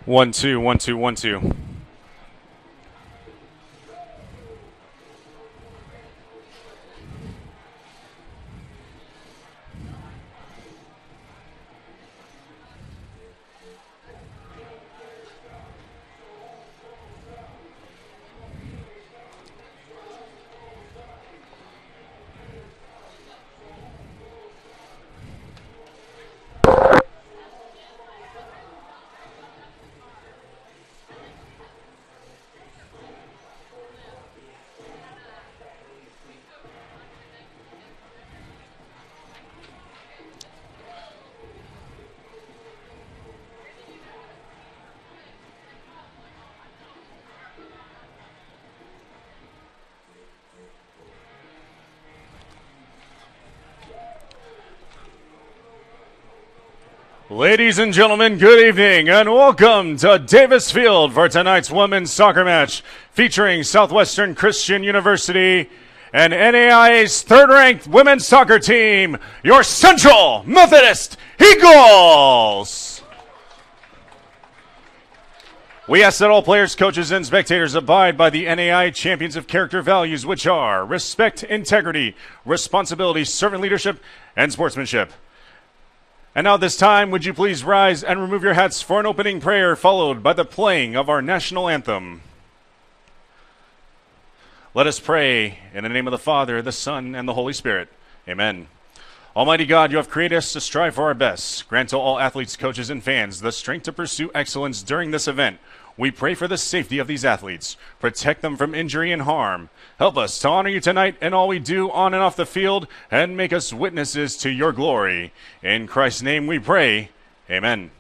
One, two, one, two, one, two. Ladies and gentlemen, good evening and welcome to Davis Field for tonight's women's soccer match featuring Southwestern Christian University and NAIA's third-ranked women's soccer team, your Central Methodist Eagles. We ask that all players, coaches, and spectators abide by the NAI Champions of Character values, which are respect, integrity, responsibility, servant leadership, and sportsmanship. And now this time, would you please rise and remove your hats for an opening prayer followed by the playing of our national anthem. Let us pray in the name of the Father, the Son, and the Holy Spirit. Amen. Almighty God, you have created us to strive for our best. Grant to all athletes, coaches, and fans the strength to pursue excellence during this event. We pray for the safety of these athletes. Protect them from injury and harm. Help us to honor you tonight in all we do on and off the field, and make us witnesses to your glory. In Christ's name we pray. Amen.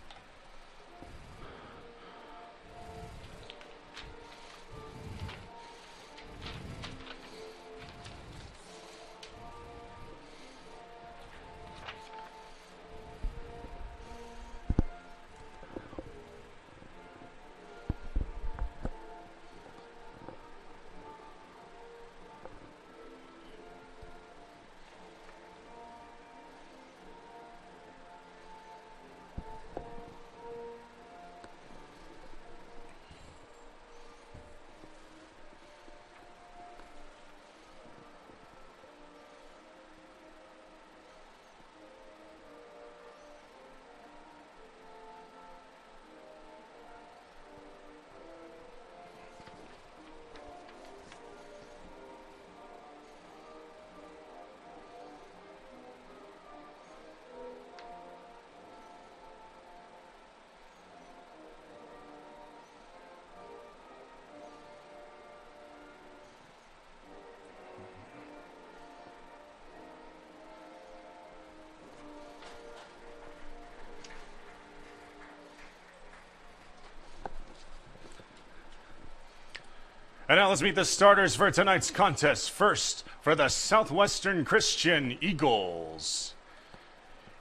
And now let's meet the starters for tonight's contest. First, for the Southwestern Christian Eagles.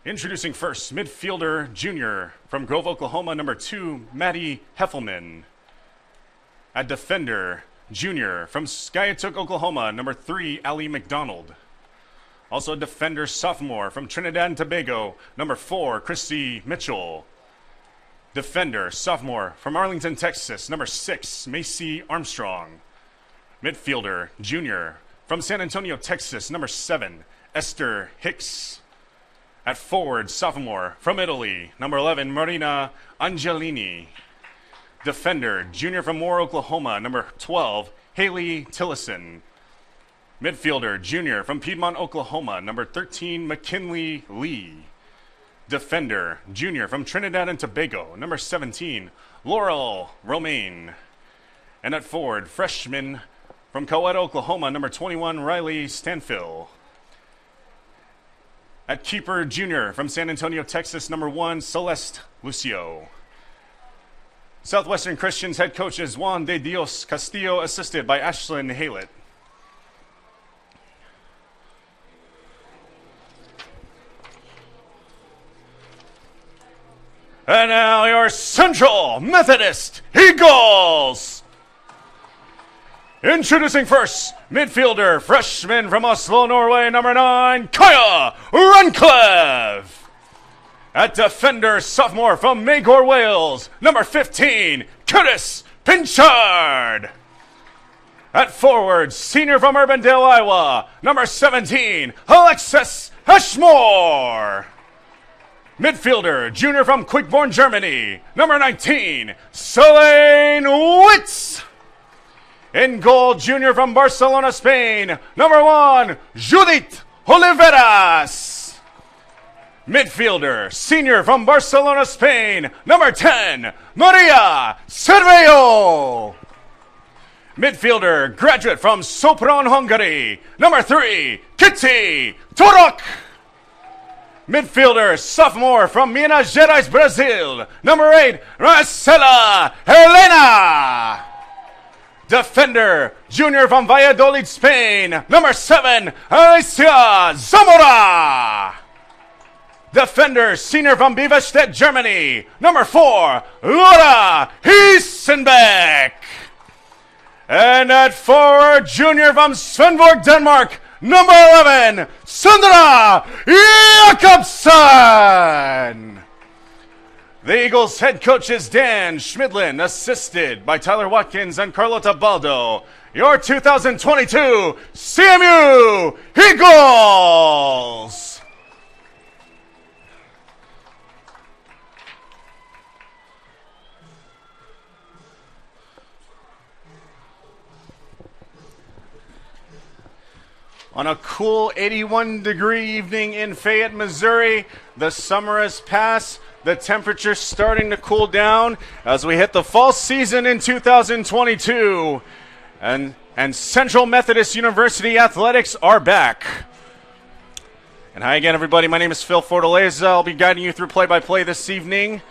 Introducing first, midfielder junior from Grove, Oklahoma, number 2, Maddie Heffelman. At defender, junior from Skiatook, Oklahoma, number 3, Allie McDonald. Also defender sophomore from Trinidad and Tobago, number 4, Christy Mitchell. Defender, sophomore, from Arlington, Texas, number 6, Macy Armstrong. Midfielder, junior, from San Antonio, Texas, number 7, Esther Hicks. At forward, sophomore, from Italy, number 11, Marina Angelini. Defender, junior from Moore, Oklahoma, number 12, Haley Tillison. Midfielder, junior from Piedmont, Oklahoma, number 13, McKinley Lee. Defender, junior from Trinidad and Tobago, number 17, Laurel Romaine. And at forward, freshman from Coweta, Oklahoma, number 21, Riley Stanfill. At keeper, junior from San Antonio, Texas, number 1, Celeste Lucio. Southwestern Christian's head coach is Juan de Dios Castillo, assisted by Ashlyn Haylett. And now your Central Methodist Eagles! Introducing first, midfielder, freshman from Oslo, Norway, number 9, Kaya Runcliffe. At defender, sophomore from Magor, Wales, number 15, Curtis Pinchard. At forward, senior from Urbandale, Iowa, number 17, Alexis Ashmore. Midfielder, junior from Quickborn, Germany, number 19, Selene Witz. In goal, junior from Barcelona, Spain, number 1, Judith Oliveras. Midfielder, senior from Barcelona, Spain, number 10, Maria Cerveo. Midfielder, graduate from Sopron, Hungary, number 3, Kitty Torok. Midfielder, sophomore from Minas Gerais, Brazil, number 8, Marcela Helena. Defender, junior from Valladolid, Spain, number 7, Alicia Zamora. Defender, senior from Beverstedt, Germany, number 4, Laura Hiesenbeck. And at forward, junior from Svendborg, Denmark, number 11, Sandra Jakobsen. The Eagles head coach is Dan Schmidlin, assisted by Tyler Watkins and Carlota Baldo. Your 2022 CMU Eagles! On a cool 81-degree evening in Fayette, Missouri, the summer has passed. The temperature's starting to cool down as we hit the fall season in 2022. And Central Methodist University athletics are back. And hi again, everybody. My name is Phil Fortaleza. I'll be guiding you through play-by-play this evening.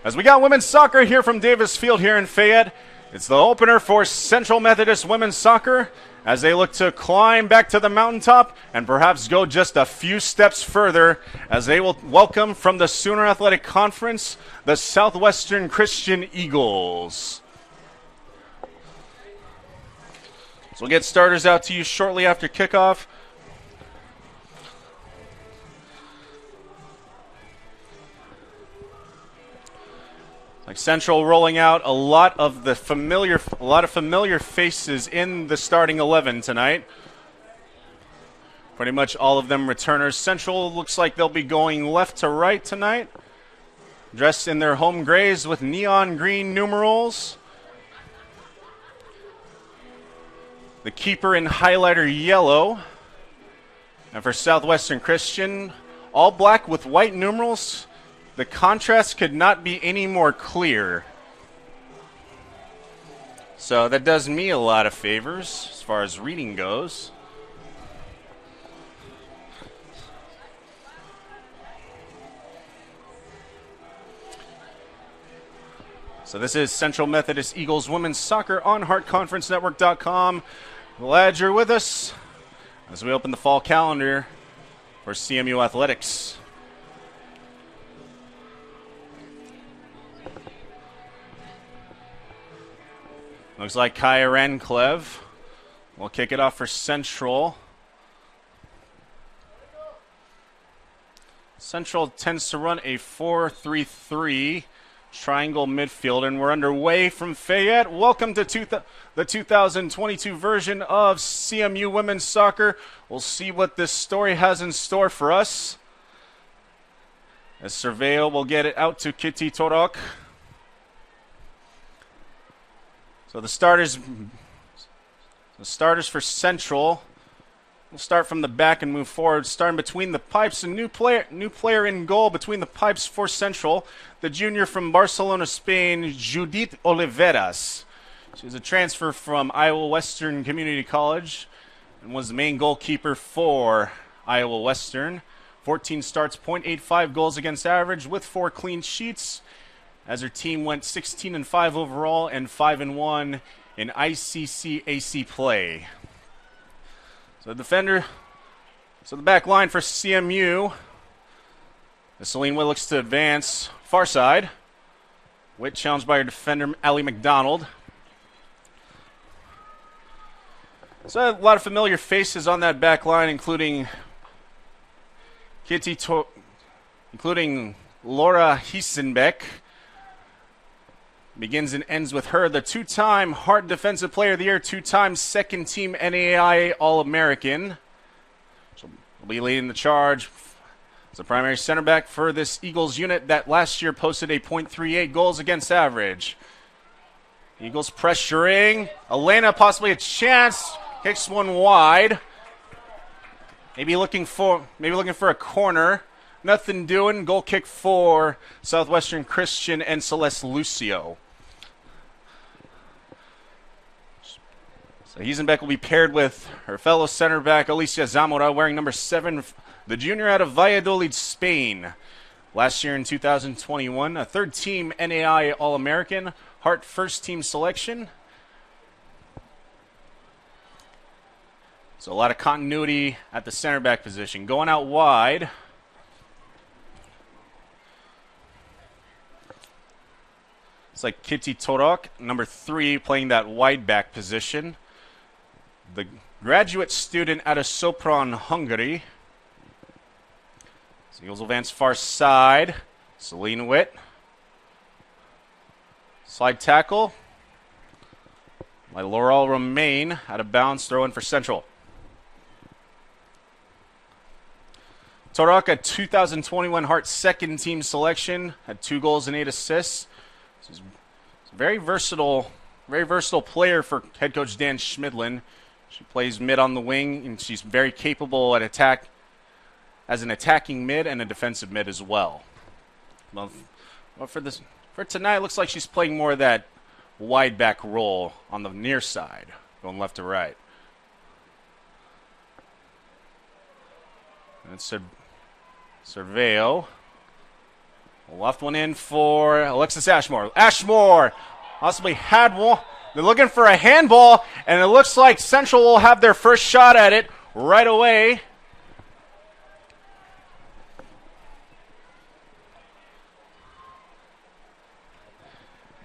As we got women's soccer here from Davis Field here in Fayette. It's the opener for Central Methodist women's soccer as they look to climb back to the mountaintop and perhaps go just a few steps further as they will welcome from the Sooner Athletic Conference the Southwestern Christian Eagles. So we'll get starters out to you shortly after kickoff. Like Central rolling out a lot of familiar faces in the starting 11 tonight. Pretty much all of them returners. Central looks like they'll be going left to right tonight, dressed in their home grays with neon green numerals. The keeper in highlighter yellow. And for Southwestern Christian, all black with white numerals. The contrast could not be any more clear. So that does me a lot of favors as far as reading goes. So this is Central Methodist Eagles Women's Soccer on HeartConferenceNetwork.com. Glad you're with us as we open the fall calendar for CMU Athletics. Looks like Kaya Renclev will kick it off for Central. Central tends to run a 4-3-3 triangle midfield, and we're underway from Fayette. Welcome to the 2022 version of CMU Women's Soccer. We'll see what this story has in store for us. As Cerveo will get it out to Kitty Torok. So the starters for Central. We'll start from the back and move forward, starting between the pipes. A new player in goal between the pipes for Central. The junior from Barcelona, Spain, Judith Oliveras. She was a transfer from Iowa Western Community College and was the main goalkeeper for Iowa Western. 14 starts, .85 goals against average with 4 clean sheets, as her team went 16-5 overall and 5-1 in ICC AC play. So the back line for CMU. Celine Witt looks to advance far side. Witt challenged by her defender, Allie McDonald. So a lot of familiar faces on that back line, including including Laura Hiesenbeck. Begins and ends with her, the 2-time Hart Defensive Player of the Year, 2-time second-team NAIA All-American. She'll be leading the charge as a primary center back for this Eagles unit that last year posted a .38 goals against average. Eagles pressuring. Elena possibly a chance. Kicks one wide. Maybe looking for a corner. Nothing doing. Goal kick for Southwestern Christian and Celeste Lucio. So Hiesenbeck will be paired with her fellow center back, Alicia Zamora, wearing number 7, the junior out of Valladolid, Spain. Last year in 2021, a third-team NAI All-American, Hart first-team selection. So a lot of continuity at the center back position. Going out wide. It's like Kitty Torok, number 3, playing that wide back position. The graduate student out of Sopron, Hungary. So Eagles will advance far side. Celine Witt. Slide tackle by Laurel Romain, out of bounds, throw in for Central. Torok, a 2021 Hart second team selection, had 2 goals and 8 assists. So he's a very versatile player for head coach Dan Schmidlin. She plays mid on the wing, and she's very capable as an attacking mid and a defensive mid as well. Well, for tonight, it looks like she's playing more of that wide back role on the near side, going left to right. And it's Cerveo. Left one in for Alexis Ashmore. Ashmore possibly had one. They're looking for a handball, and it looks like Central will have their first shot at it right away.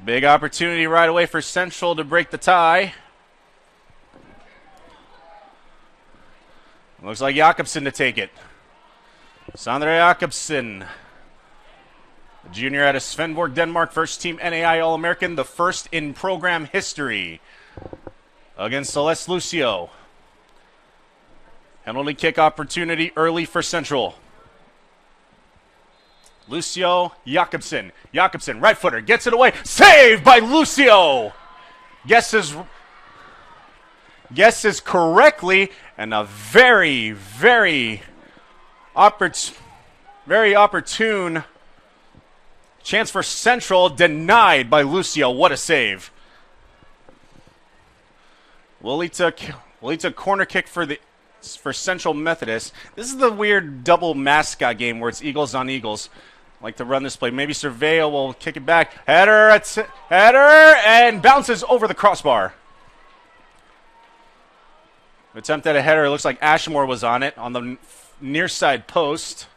Big opportunity right away for Central to break the tie. Looks like Jakobsen to take it. Sandra Jakobsen, a junior out of Svendborg, Denmark, first team NAI All-American, the first in program history against Celeste Lucio. Penalty kick opportunity early for Central. Lucio, Jakobsen. Jakobsen, right footer, gets it away. Saved by Lucio! Guesses correctly, and a very, very opportune chance for Central, denied by Lucio. What a save. Willie took corner kick for Central Methodist. This is the weird double mascot game where it's Eagles on Eagles. Like to run this play. Maybe Cerveo will kick it back. Header, and bounces over the crossbar. Attempt at a header. It looks like Ashmore was on it on the near side post.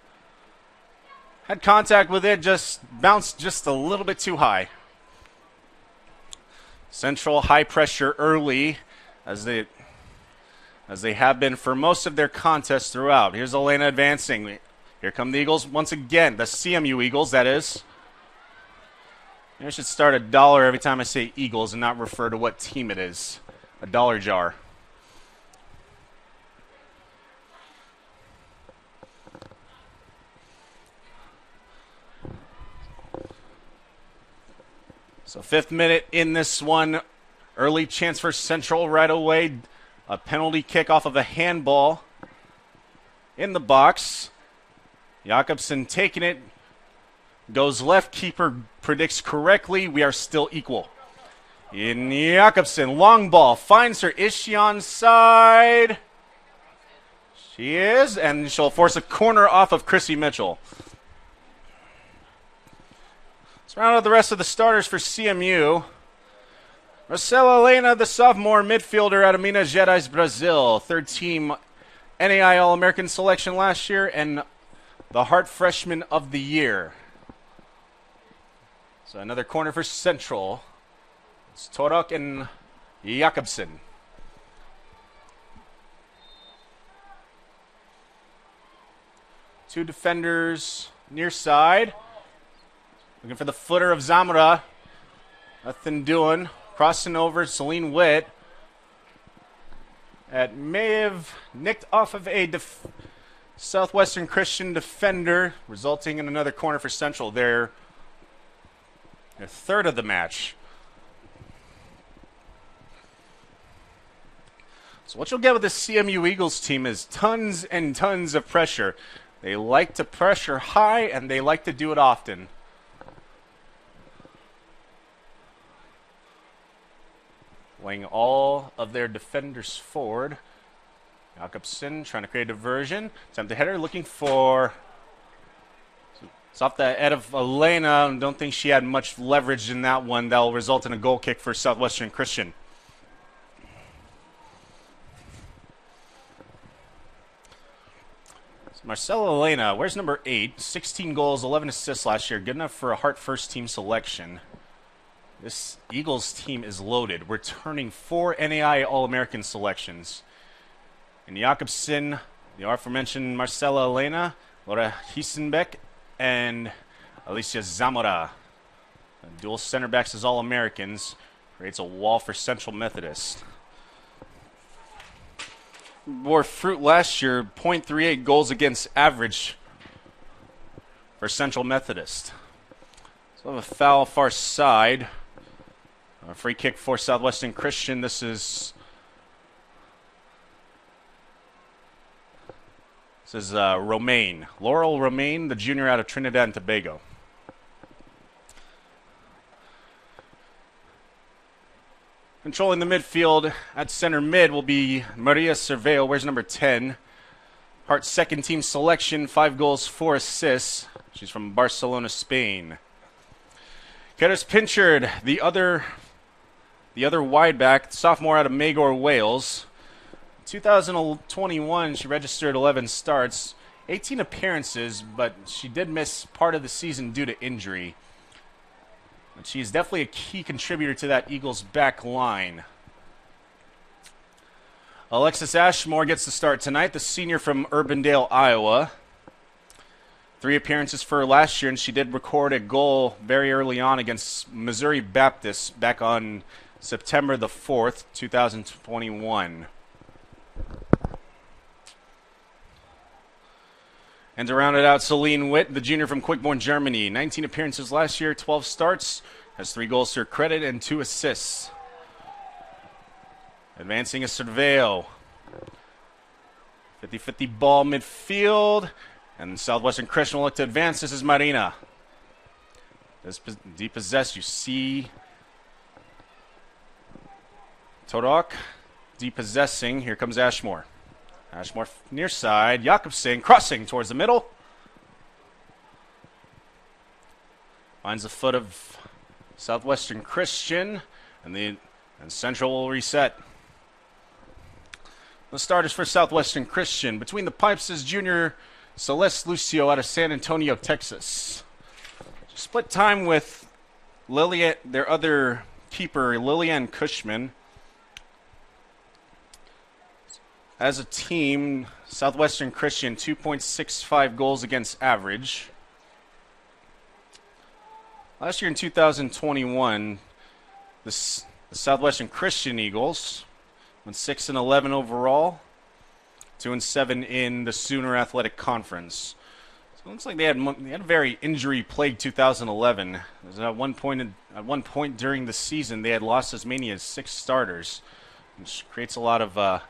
Had contact with it, just bounced just a little bit too high. Central high pressure early, as they have been for most of their contests throughout. Here's Elena advancing. Here come the Eagles once again. The CMU Eagles, that is. I should start $1 every time I say Eagles and not refer to what team it is. $1 jar. So 5th minute in this one. Early chance for Central right away. A penalty kick off of a handball in the box. Jakobsen taking it. Goes left. Keeper predicts correctly. We are still equal. In Jakobsen, long ball. Finds her. Is she onside? She is, and she'll force a corner off of Chrissy Mitchell. Let's round out the rest of the starters for CMU. Marcela Helena, the sophomore midfielder out of Minas Gerais, Brazil. Third team NAI All-American selection last year and the Hart Freshman of the Year. So another corner for Central. It's Torok and Jakobsen. Two defenders near side. Looking for the footer of Zamora. Nothing doing. Crossing over, Celine Witt. That may have nicked off of a Southwestern Christian defender, resulting in another corner for Central. Their third of the match. So what you'll get with the CMU Eagles team is tons and tons of pressure. They like to pressure high, and they like to do it often. Weighing all of their defenders forward. Jakobsen trying to create a diversion. Attempt the header, looking for... It's off the head of Elena. Don't think she had much leverage in that one. That will result in a goal kick for Southwestern Christian. Marcela Elena, where's number 8? 16 goals, 11 assists last year. Good enough for a Hart first team selection. This Eagles team is loaded. We're turning 4 NAI All-American selections. And Jakobsen, the aforementioned Marcela Elena, Laura Hiesenbeck, and Alicia Zamora. Dual center backs as All-Americans. Creates a wall for Central Methodist. Bore fruit last year, .38 goals against average for Central Methodist. So we have a foul far side. A free kick for Southwestern Christian. This is Romaine. Laurel Romaine, the junior out of Trinidad and Tobago. Controlling the midfield at center mid will be Maria Cerveo. Where's number 10? Hart's second team selection, 5 goals, 4 assists. She's from Barcelona, Spain. Keris Pinchard, the other wide back, sophomore out of Magor, Wales. 2021, she registered 11 starts, 18 appearances, but she did miss part of the season due to injury. But she is definitely a key contributor to that Eagles back line. Alexis Ashmore gets the start tonight, the senior from Urbandale, Iowa. 3 appearances for her last year, and she did record a goal very early on against Missouri Baptist back on September the 4th, 2021. And to round it out, Celine Witt, the junior from Quickborn, Germany. 19 appearances last year, 12 starts. Has 3 goals to her credit and 2 assists. Advancing is Cerveo. 50-50 ball midfield. And Southwestern Christian will look to advance. This is Marina. Depossessed, you see Torok depossessing. Here comes Ashmore. Ashmore near side. Jakobsen crossing towards the middle. Finds the foot of Southwestern Christian. And Central will reset. The starters for Southwestern Christian. Between the pipes is junior Celeste Lucio out of San Antonio, Texas. Split time with Lillian, their other keeper, Lillian Cushman. As a team, Southwestern Christian, 2.65 goals against average. Last year in 2021, the Southwestern Christian Eagles went 6-11 overall, 2-7 in the Sooner Athletic Conference. So it looks like they had a very injury-plagued 2011. At one point during the season, they had lost as many as 6 starters, which creates a lot of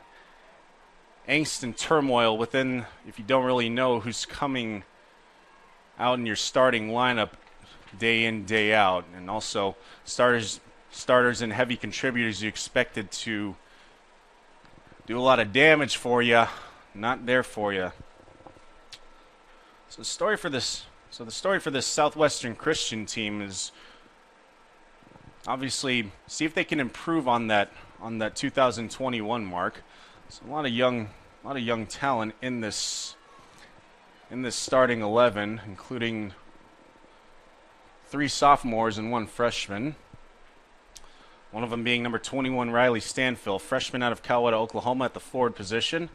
angst and turmoil within, if you don't really know who's coming out in your starting lineup day in, day out. And also starters and heavy contributors you expected to do a lot of damage for you, not there for you. So the story for this Southwestern Christian team is obviously see if they can improve on that 2021 mark. So a lot of young talent in this starting 11, including 3 sophomores and 1 freshman. One of them being number 21, Riley Stanfill, freshman out of Coweta, Oklahoma, at the forward position.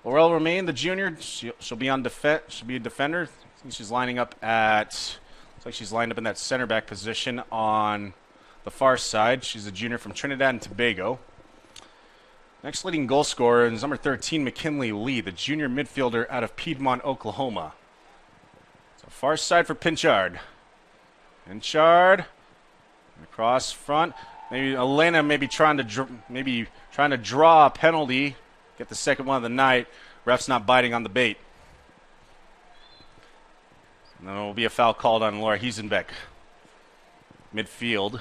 Laurel Romaine, the junior, she'll be on she'll be a defender. I think she's lining up looks like she's lined up in that center back position on the far side. She's a junior from Trinidad and Tobago. Next leading goal scorer is number 13, McKinley Lee, the junior midfielder out of Piedmont, Oklahoma. So far side for Pinchard. Pinchard, across front. Maybe Elena trying to draw a penalty, get the second one of the night. Ref's not biting on the bait. And then there will be a foul called on Laura Hiesenbeck. Midfield.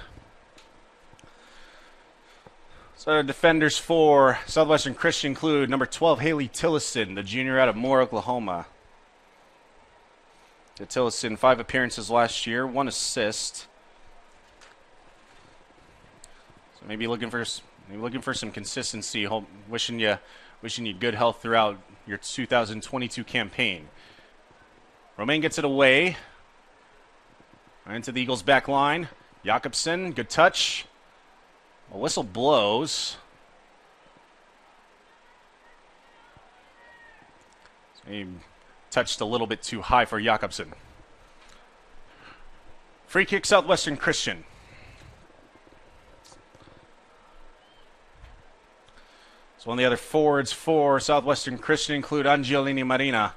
So the defenders for Southwestern Christian include number 12, Haley Tillison, the junior out of Moore, Oklahoma. Tillison, 5 appearances last year, 1 assist. So maybe looking for some consistency. Wishing you good health throughout your 2022 campaign. Romaine gets it away. Right into the Eagles' back line. Jakobsen, good touch. A whistle blows. So he touched a little bit too high for Jakobsen. Free kick, Southwestern Christian. So one of the other forwards for Southwestern Christian include Angelini Marina,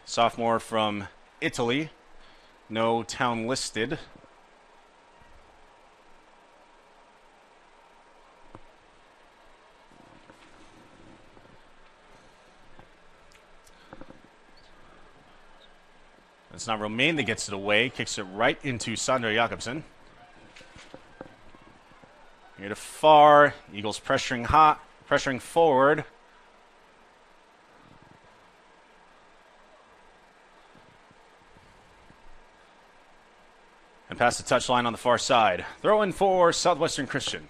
sophomore from Italy. No town listed. It's not Romaine that gets it away. Kicks it right into Sandra Jakobsen. Here to far. Eagles pressuring forward. And past the touchline on the far side. Throw in for Southwestern Christian.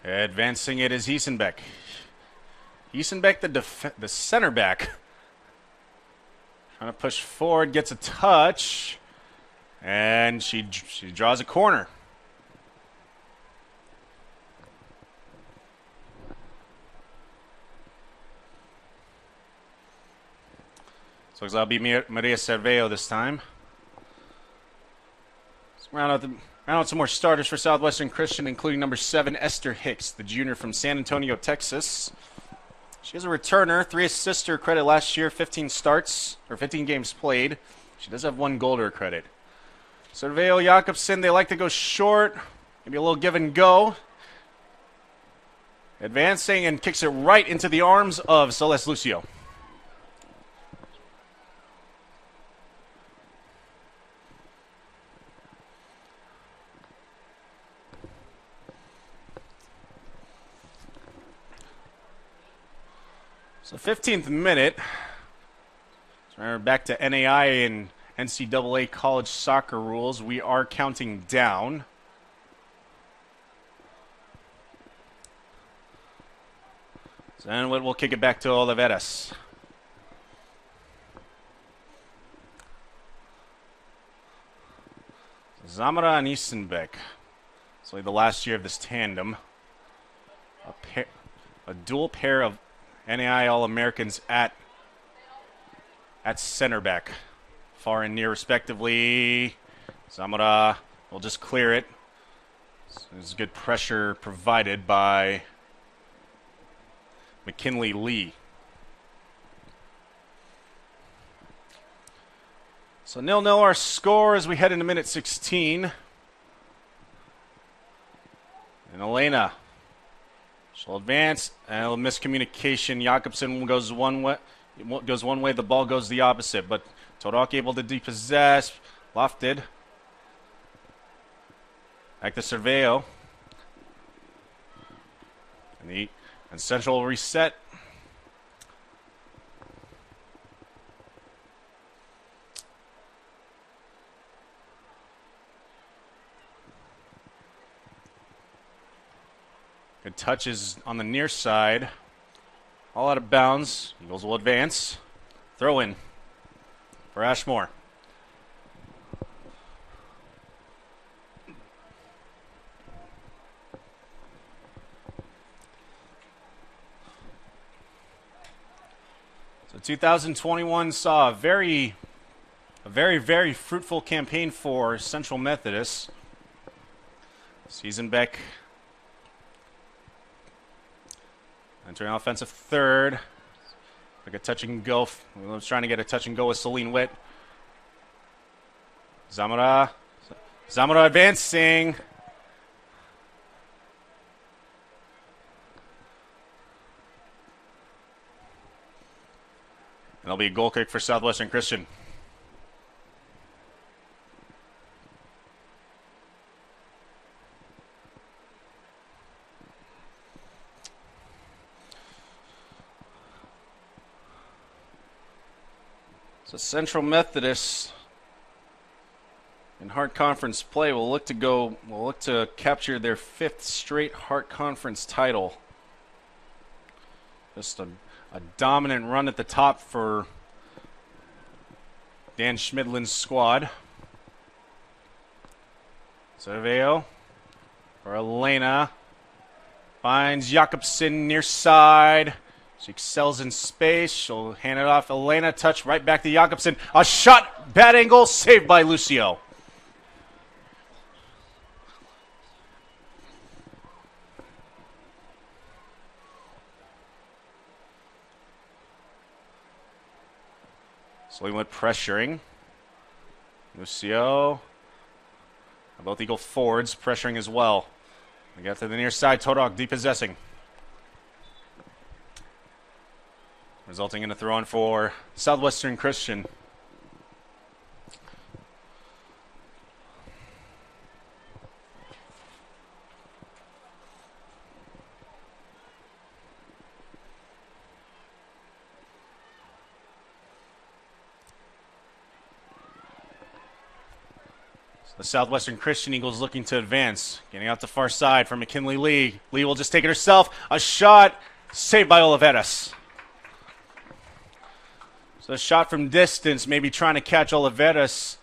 Advancing it is Hiesenbeck. Hiesenbeck, the center back. Trying to push forward, gets a touch. And she draws a corner. So it'll be Maria Cerveo this time. Let's round out some more starters for Southwestern Christian, including number 7, Esther Hicks, the junior from San Antonio, Texas. She is a returner, 3 assists to her credit last year, 15 games played. She does have 1 goal to her credit. Cerveo, Jakobsen, they like to go short, maybe a little give and go. Advancing and kicks it right into the arms of Celeste Lucio. So 15th minute. So we're back to NAI and NCAA college soccer rules. We are counting down. So then we'll kick it back to Oliveras. Zamora and Hiesenbeck. So the last year of this tandem. A dual pair of NAI All-Americans at center back. Far and near, respectively. Zamora We'll just clear it. So there's good pressure provided by McKinley Lee. So 0-0 our score as we head into minute 16. And Elena, she'll advance, and a miscommunication. Jakobsen goes one way, the ball goes the opposite. But Todok able to depossess, lofted. Back to Cerveo. And Central reset. Good touches on the near side. All out of bounds. Eagles will advance. Throw in for Ashmore. So 2021 saw a very fruitful campaign for Central Methodist. Siesenbeck entering offensive third. Like a touch and go. I was trying to get a touch and go with Celine Witt. Zamora advancing. That'll be a goal kick for Southwestern Christian. So Central Methodist in Hart Conference play will look to capture their 5th straight Hart Conference title. Just a dominant run at the top for Dan Schmidlin's squad. Cerveo for Elena. Finds Jakobsen near side. She excels in space. She'll hand it off. Elena, touch right back to Jakobsen. A shot, bad angle, saved by Lucio. So we went pressuring. Lucio. Both Eagle forwards pressuring as well. We got to the near side. Todok depossessing. Resulting in a throw-in for Southwestern Christian. The Southwestern Christian Eagles looking to advance. Getting out the far side for McKinley Lee. Lee will just take it herself. A shot saved by Oliveras. So a shot from distance, maybe trying to catch Oliveras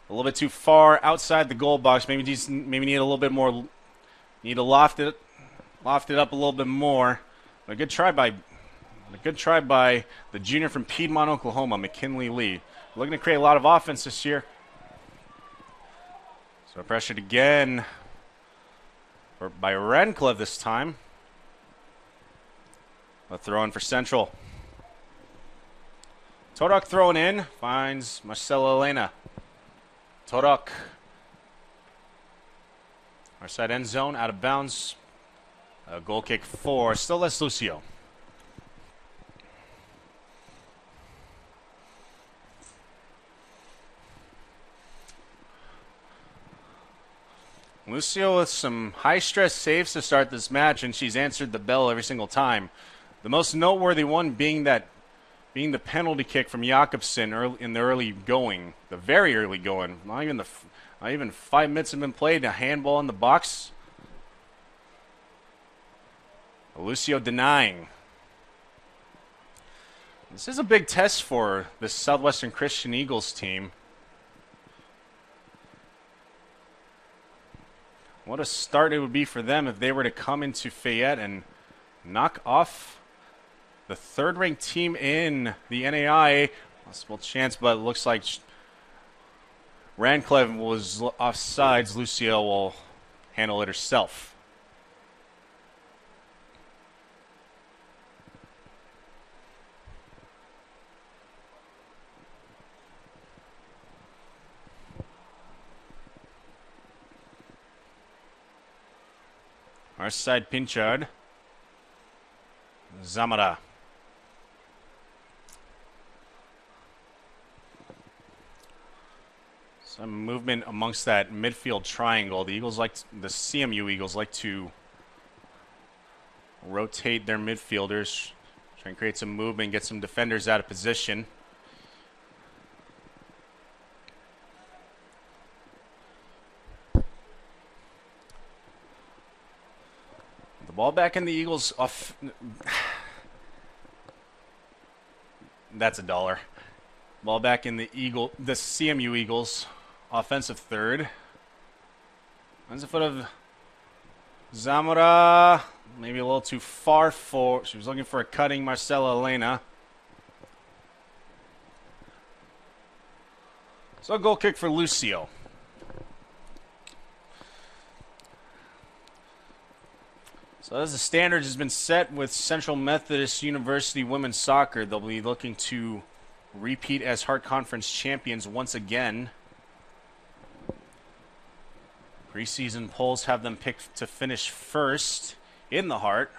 a little bit too far outside the goal box. Maybe need a little bit more. Need to loft it up a little bit more. But a good try by the junior from Piedmont, Oklahoma, McKinley Lee. Looking to create a lot of offense this year. So pressured again by Rencliffe this time. A throw in for Central. Todok throwing in, finds Marcela Elena. Todok. Our side end zone, out of bounds. A goal kick for still less Lucio. Lucio with some high-stress saves to start this match, and she's answered the bell every single time. The most noteworthy one being the penalty kick from Jakobsen in the early going, the very early going. Not even 5 minutes have been played. A handball in the box. Lucio denying. This is a big test for this Southwestern Christian Eagles team. What a start it would be for them if they were to come into Fayette and knock off the third-ranked team in the NAI. Possible chance, but it looks like Radcliffe was offsides. Lucio will handle it herself. Our side Pinchard. Zamora. Some movement amongst that midfield triangle. The CMU Eagles like to rotate their midfielders, try and create some movement, get some defenders out of position. The ball back in the Eagles off. That's $1. Ball back in the CMU Eagles offensive third. On the foot of Zamora. Maybe a little too far for. She was looking for a cutting Marcela Elena. So a goal kick for Lucio. So as the standard has been set with Central Methodist University women's soccer, they'll be looking to repeat as Heart Conference champions once again. Preseason polls have them picked to finish first in the Heart.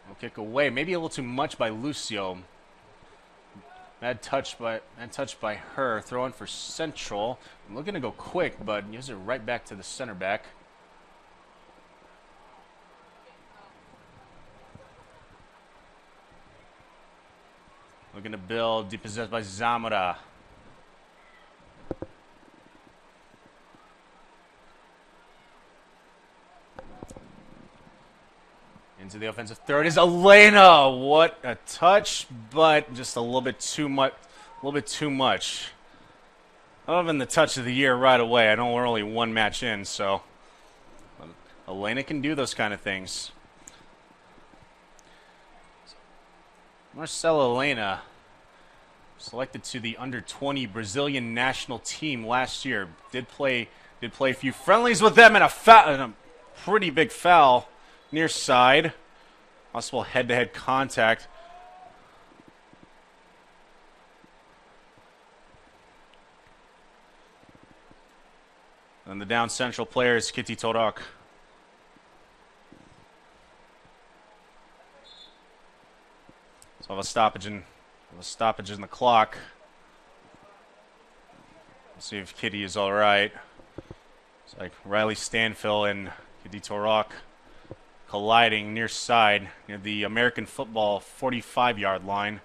We'll kick away, maybe a little too much by Lucio. Bad touch by her. Throw in for Central. I'm looking to go quick, but gives it right back to the center back. Looking to build, depossessed by Zamora. Into the offensive third is Elena. What a touch, but just a little bit too much. Other than the touch of the year right away, I know we're only one match in, so Elena can do those kind of things. Marcela Elena, selected to the under-20 Brazilian national team last year. Did play a few friendlies with them and a pretty big foul near side. Possible head-to-head contact. And the down central player is Kitty Torok. So have a stoppage in the clock. Let's see if Kitty is all right. It's like Riley Stanfill and Kitty Torok colliding near side near the American football 45-yard line.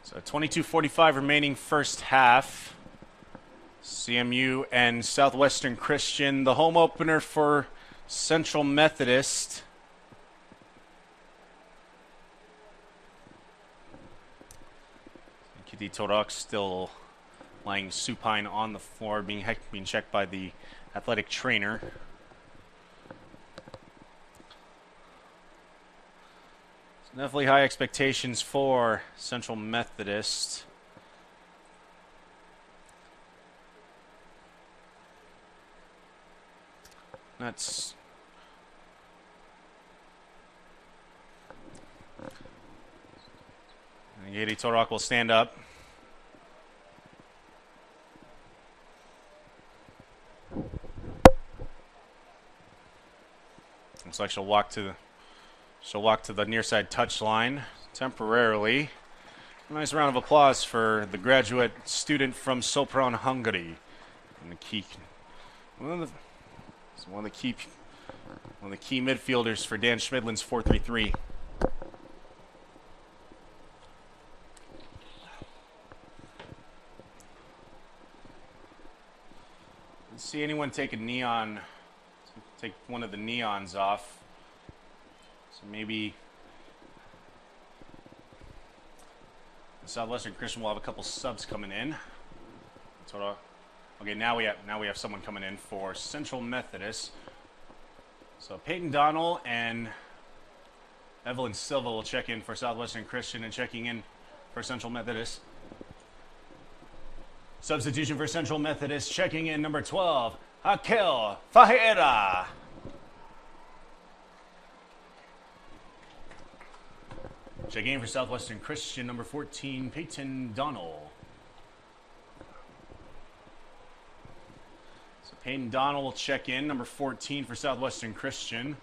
So 22:45 remaining first half. CMU and Southwestern Christian, the home opener for Central Methodist. Kitty Torok still lying supine on the floor, being checked by the athletic trainer. So definitely high expectations for Central Methodist. That's Kitty Torok will stand up. Looks like she'll walk to the near side touch line temporarily. A nice round of applause for the graduate student from Sopron, Hungary. And one of the key midfielders for Dan Schmidlin's 4-3-3. Let's see anyone take one of the neons off. So maybe the Southwestern Christian will have a couple subs coming in. Okay, now we have someone coming in for Central Methodist. So Peyton Donnell and Evelyn Silva will check in for Southwestern Christian, and checking in for Central Methodist. Substitution for Central Methodist, checking in number 12, Raquel Fajera. Checking in for Southwestern Christian, number 14, Peyton Donnell. So Peyton Donnell will check in, number 14 for Southwestern Christian.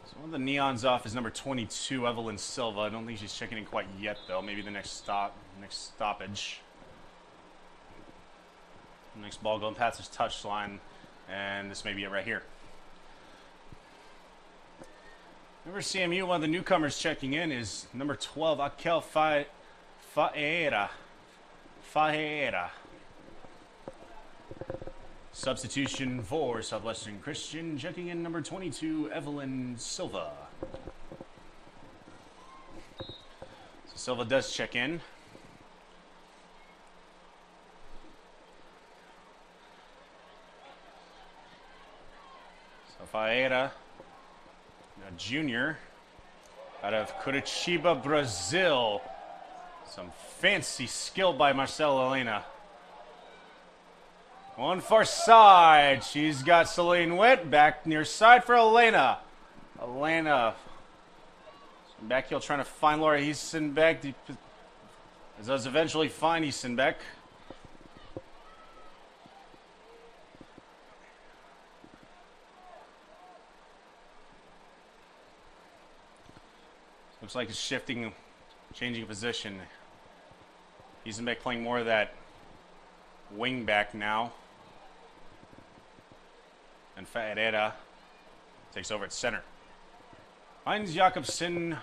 So one of the neons off is number 22, Evelyn Silva. I don't think she's checking in quite yet, though. Maybe the next stoppage. Next ball going past this touchline, and this may be it right here. Remember CMU, one of the newcomers checking in is number 12, Raquel Fajera. Substitution for Southwestern Christian, checking in number 22, Evelyn Silva. So Silva does check in. So Fajera, a junior out of Curitiba, Brazil. Some fancy skill by Marcela Elena. One far side. She's got Celine Witt back near side for Elena. Elena. Back heel trying to find Laura Hiesenbeck. As does eventually find Hiesenbeck. Looks like it's shifting, changing position. Hiesenbeck playing more of that wing back now. And Fajera takes over at center. Heinz Jakobsen,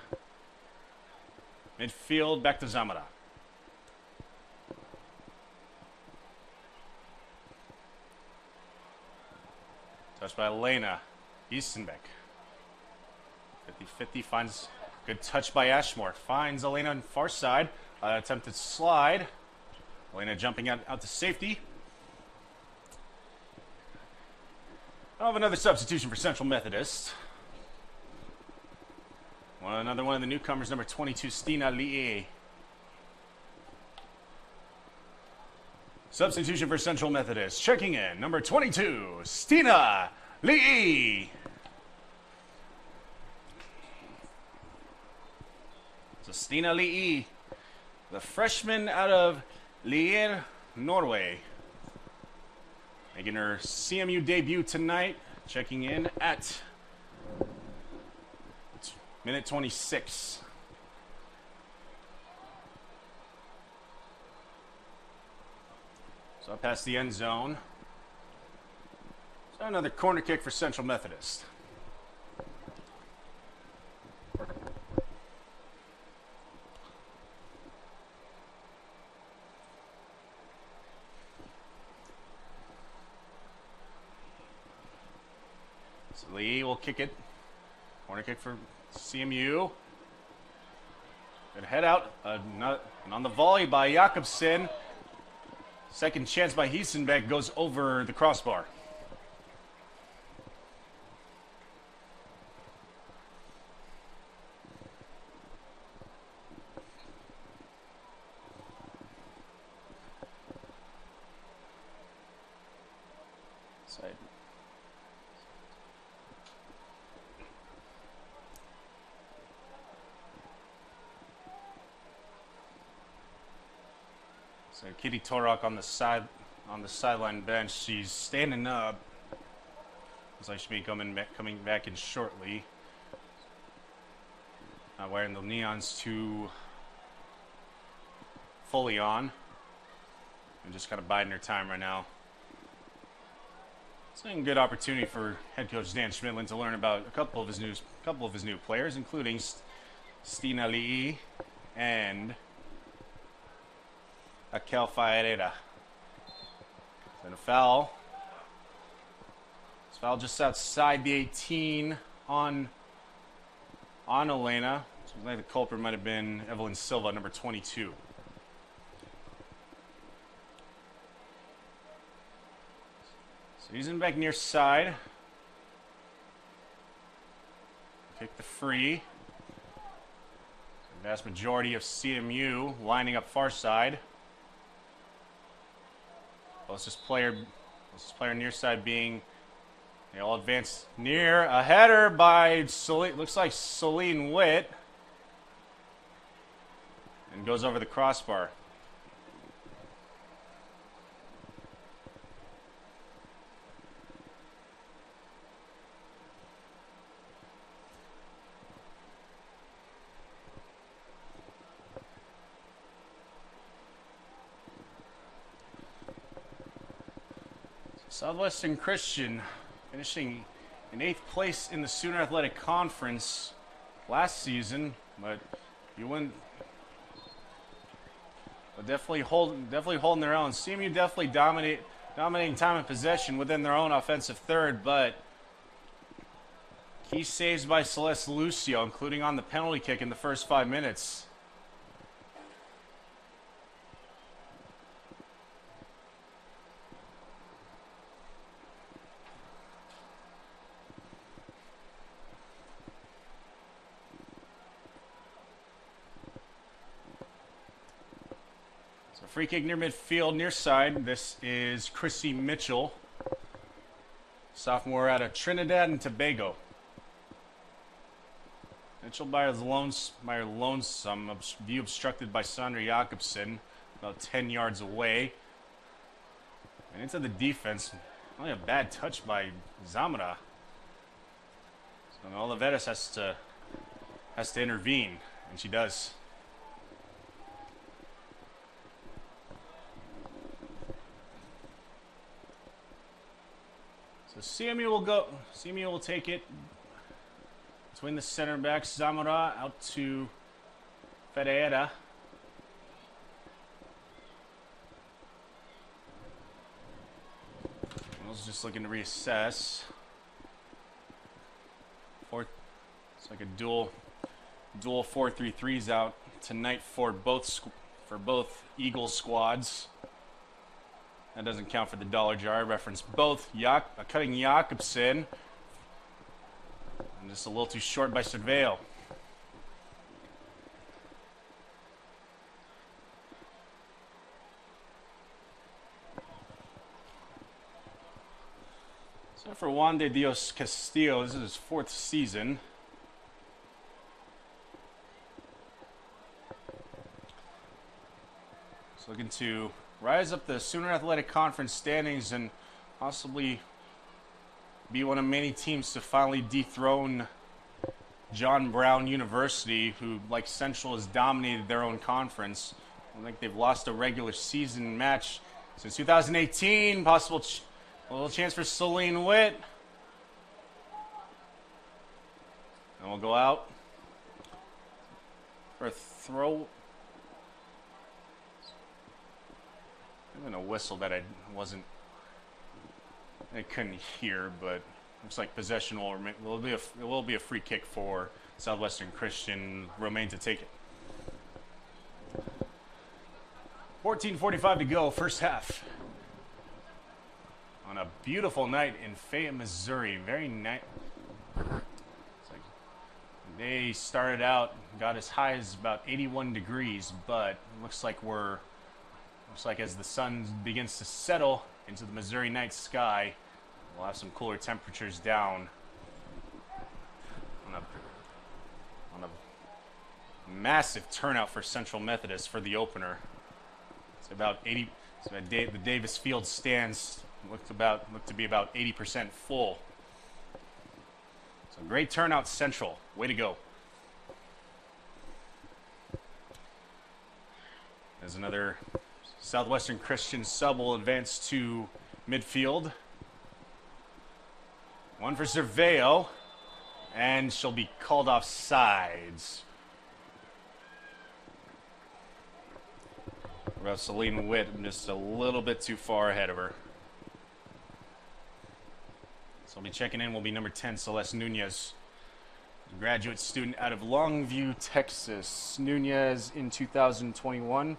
midfield, back to Zamora. Touched by Elena Hiesenbeck. 50-50 finds good touch by Ashmore. Finds Elena on far side. Attempted slide. Elena jumping out to safety. I'll have another substitution for Central Methodist. Another one of the newcomers, number 22, Stina Lee. Substitution for Central Methodist. Checking in, number 22, Stina Lee. So Stina Lee, the freshman out of Lier, Norway. Making her CMU debut tonight, checking in at minute 26. So past the end zone. So another corner kick for Central Methodist. So Lee will kick it. Corner kick for CMU. Good head out. And on the volley by Jakobsen. Second chance by Hiesenbeck goes over the crossbar. Side. So Kitty Torok on the sideline bench. She's standing up. Looks like she'll be coming back in shortly. Not wearing the neons too fully on. And just kind of biding her time right now. It's a good opportunity for head coach Dan Schmidlin to learn about a couple of his new players, including Stina Lee and Raquel Fajera. And a foul. This foul just outside the 18 on Elena. So I think the culprit might have been Evelyn Silva, number 22. So he's in back near side. Kick the free. The vast majority of CMU lining up far side. Closest player near side being, they all advance near a header by looks like Celine Witt, and goes over the crossbar. Southwestern Christian finishing in 8th place in the Sooner Athletic Conference last season, but you wouldn't. But definitely holding their own. CMU definitely dominating time and possession within their own offensive third, but key saves by Celeste Lucio, including on the penalty kick in the first 5 minutes. Free kick near midfield, near side. This is Chrissy Mitchell, sophomore out of Trinidad and Tobago. Mitchell by her lonesome, view obstructed by Sandra Jakobsen, about 10 yards away. And into the defense, only a bad touch by Zamora. So Oliveras has to intervene, and she does. So CMU will take it between the center backs. Zamora out to Ferreira. Will's just looking to reassess. It's like a dual 4-3-3s out tonight for both Eagles squads. That doesn't count for the dollar jar. I reference both. Cutting Jakobsen. And just a little too short by Cerveo. So for Juan de Dios Castillo, this is his 4th season. He's looking to rise up the Sooner Athletic Conference standings and possibly be one of many teams to finally dethrone John Brown University, who, like Central, has dominated their own conference. I think they've lost a regular season match since 2018. Possible a little chance for Celine Witt. And we'll go out for a throw. Even a whistle that I couldn't hear, but looks like possession will be a free kick for Southwestern Christian. Romaine to take it. 14:45 to go, first half. On a beautiful night in Fayette, Missouri. Very nice. They started out, got as high as about 81 degrees, but looks like as the sun begins to settle into the Missouri night sky, we'll have some cooler temperatures down on a massive turnout for Central Methodist for the opener. It's about 80. So the Davis Field stands look to be about 80% full. So great turnout, Central. Way to go. There's another Southwestern Christian sub will advance to midfield. One for Cerveo, and she'll be called off sides. About Celine Witt, just a little bit too far ahead of her. So we'll be checking in will be number 10, Celeste Nunez, a graduate student out of Longview, Texas. Nunez in 2021.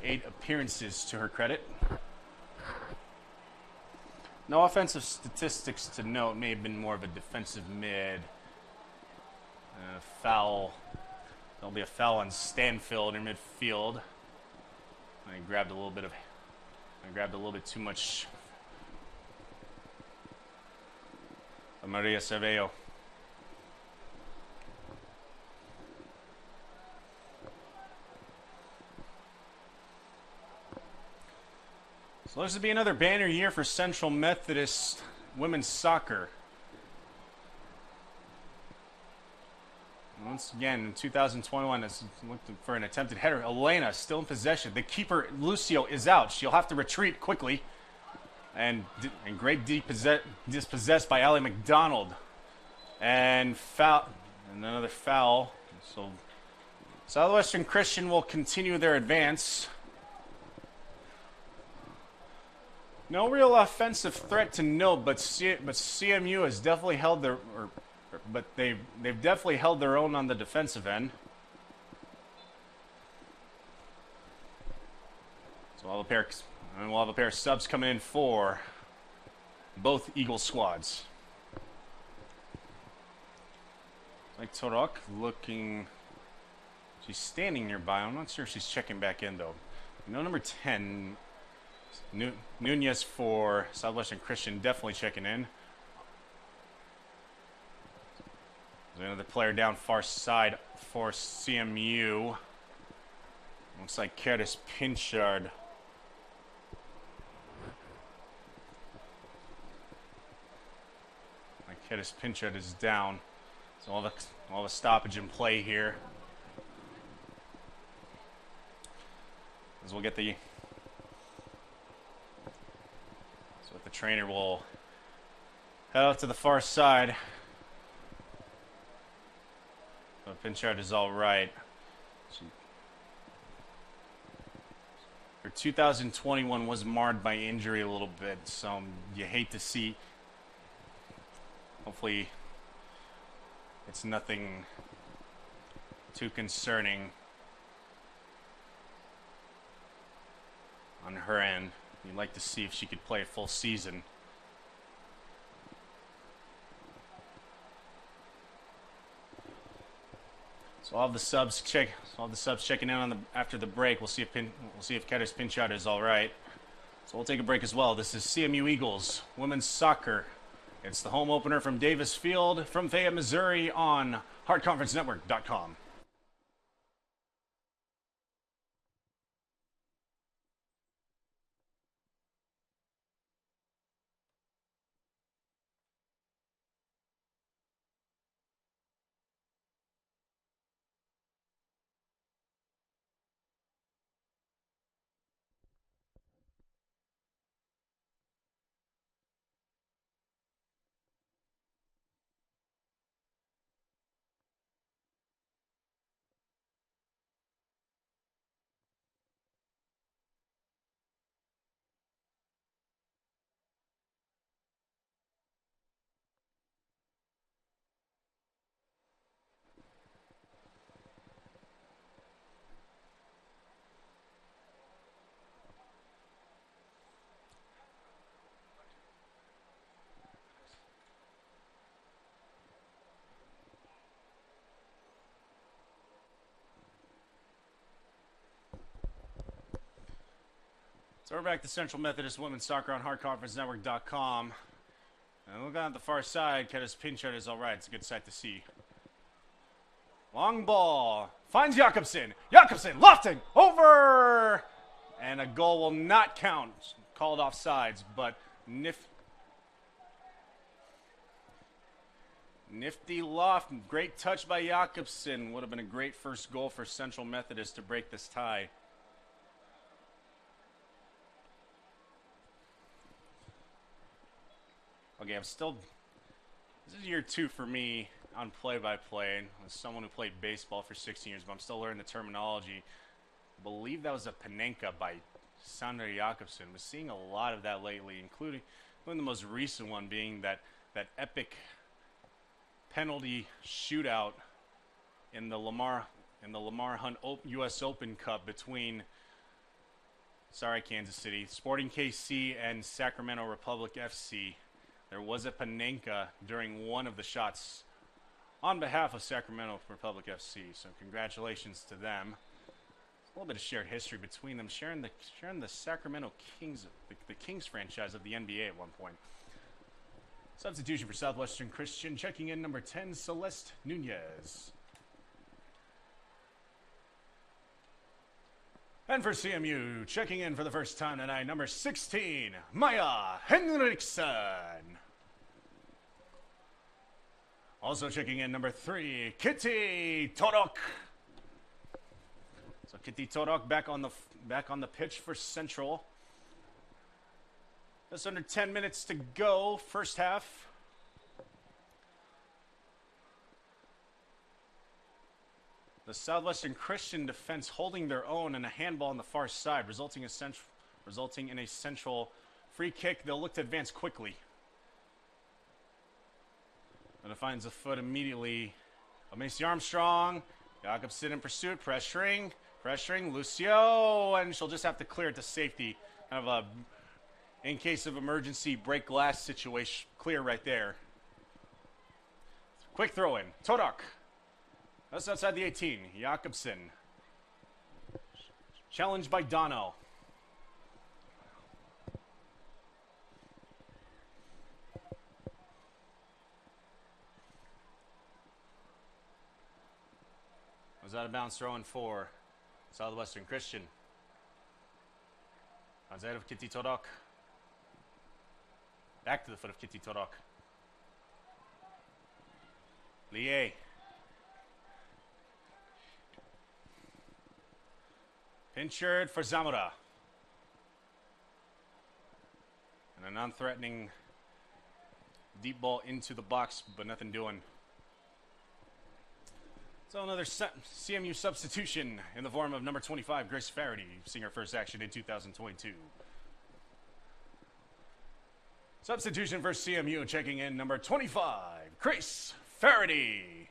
8 appearances to her credit. No offensive statistics to note. May have been more of a defensive mid. Foul. There'll be a foul on Stanfield in midfield. I grabbed a little bit too much of Maria Cervello. So this would be another banner year for Central Methodist women's soccer. Once again, in 2021, it's looking for an attempted header. Elena still in possession. The keeper, Lucio, is out. She'll have to retreat quickly. And great dispossessed by Allie McDonald. And foul. And another foul. So Southwestern Christian will continue their advance. No real offensive threat to note, but CMU has definitely held their... But they've definitely held their own on the defensive end. So we'll have a pair of subs coming in for both Eagle squads. Like Torok looking, she's standing nearby. I'm not sure if she's checking back in though. Number 10, Nunez for Southwestern Christian, definitely checking in. There's another player down far side for CMU. Looks like Curtis Pinchard. Curtis Pinchard is down. So all the stoppage in play here. As we'll get the... So the trainer will head out to the far side. Pinchard is all right. Her 2021 was marred by injury a little bit, so you hate to see. Hopefully, it's nothing too concerning on her end. You'd like to see if she could play a full season. So all the subs checking in after the break. We'll see if Curtis Pinchard is all right. So we'll take a break as well. This is CMU Eagles women's soccer. It's the home opener from Davis Field from Fayette, Missouri on HeartConferenceNetwork.com. So we're back to Central Methodist Women's Soccer on HeartConferenceNetwork.com. And look on the far side, Curtis Pinchard is all right. It's a good sight to see. Long ball. Finds Jakobsen. Jakobsen lofting over. And a goal will not count. Called off sides, but nifty loft. Great touch by Jakobsen. Would have been a great first goal for Central Methodist to break this tie. Okay, this is year 2 for me on play-by-play. As someone who played baseball for 16 years, but I'm still learning the terminology. I believe that was a Panenka by Sandra Jakobsen. We're seeing a lot of that lately, including the most recent one being that epic penalty shootout in the Lamar Hunt U.S. Open Cup between Sorry, Kansas City. Sporting KC and Sacramento Republic FC. There was a Panenka during one of the shots on behalf of Sacramento Republic FC. So congratulations to them. A little bit of shared history between them, sharing the Sacramento Kings, the Kings franchise of the NBA at one point. Substitution for Southwestern Christian, checking in number 10, Celeste Nunez. And for CMU, checking in for the first time tonight, number 16, Maya Henriksen. Also checking in, number 3, Kitty Torok. So Kitty Torok back on the pitch for Central. Just under 10 minutes to go, first half. The Southwestern Christian defense holding their own and a handball on the far side, resulting in a Central free kick. They'll look to advance quickly. And it finds a foot immediately. Macy Armstrong, Jakobsen in pursuit, pressuring, Lucio, and she'll just have to clear it to safety. Kind of a, in case of emergency, break glass situation. Clear right there. Quick throw in. Todak. That's outside the 18. Jakobsen. Challenged by Dono. Was out of bounds throwing for Southwestern Christian. Outside of Kitty Todak. Back to the foot of Kitty Todak. Lie. Pinchard for Zamora. And a non-threatening deep ball into the box, but nothing doing. So another CMU substitution in the form of number 25, Grace Faraday, seeing her first action in 2022. Substitution for CMU, checking in number 25, Grace Faraday.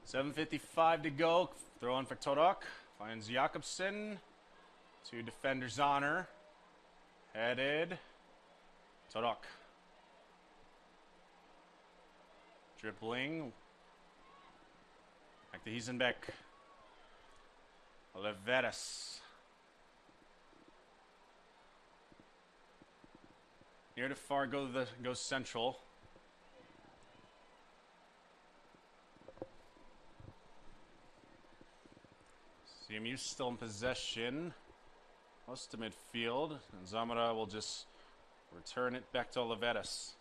.7:55 to go. Throw in for Todak. Finds Jakobsen. Two defenders on her. Headed. Todak. Dribbling. Back to Hiesenbeck. Oliveras. Near to far goes Central. CMU still in possession. Close to midfield. And Zamora will just return it back to Oliveras.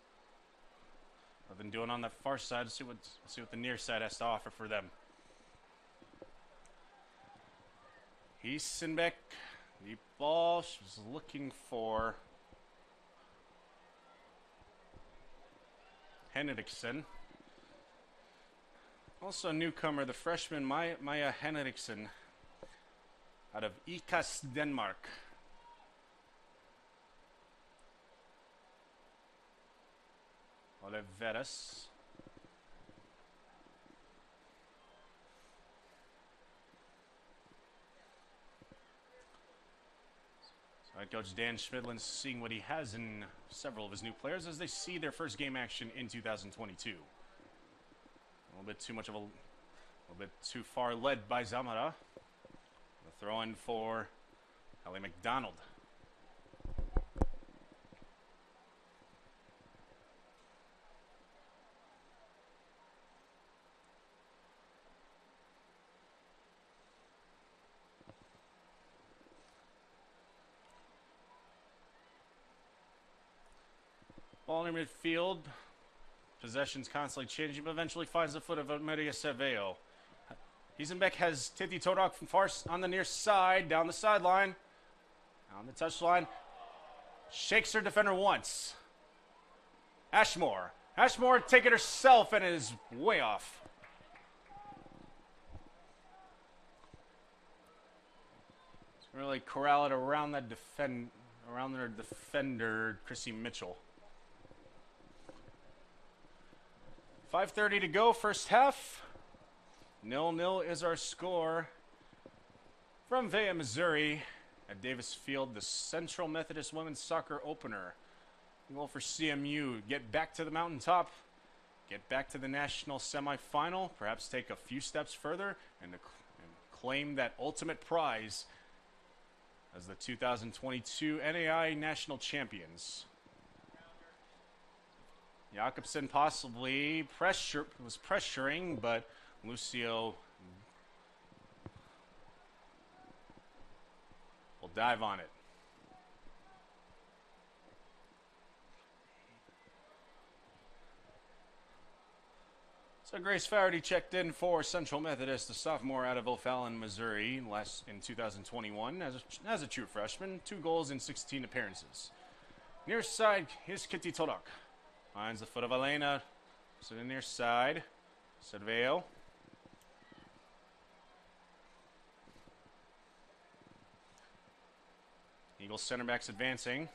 Nothing doing on that far side. See what the near side has to offer for them. Hiesenbeck. Deep ball. She was looking for Henriksen. Also a newcomer, the freshman Maya Henriksen. Out of Ikast, Denmark. Oliveras. So head coach Dan Schmidlin's seeing what he has in several of his new players as they see their first game action in 2022. A little bit too far led by Zamora. Throw in for Ellie McDonald. Ball near midfield. Possession's constantly changing, but eventually finds the foot of Maria Cerveo. Hiesenbeck has Titi Todak from far on the near side, down the sideline, on the touchline. Shakes her defender once. Ashmore. Ashmore take it herself and is way off. Really corral it around around their defender, Chrissy Mitchell. 5:30 to go, first half. 0-0 is our score. From Vea, Missouri, at Davis Field, the Central Methodist Women's Soccer Opener. Goal for CMU, get back to the mountaintop, get back to the national semifinal, perhaps take a few steps further, and claim that ultimate prize as the 2022 NAI National Champions. Jakobsen possibly was pressuring, but Lucio will dive on it. So Grace Faraday checked in for Central Methodist, the sophomore out of O'Fallon, Missouri, in 2021 as a true freshman. 2 goals in 16 appearances. Near side, here's Kitty Tolok. Finds the foot of Elena. So the near side, Cerveo. Eagles center backs advancing.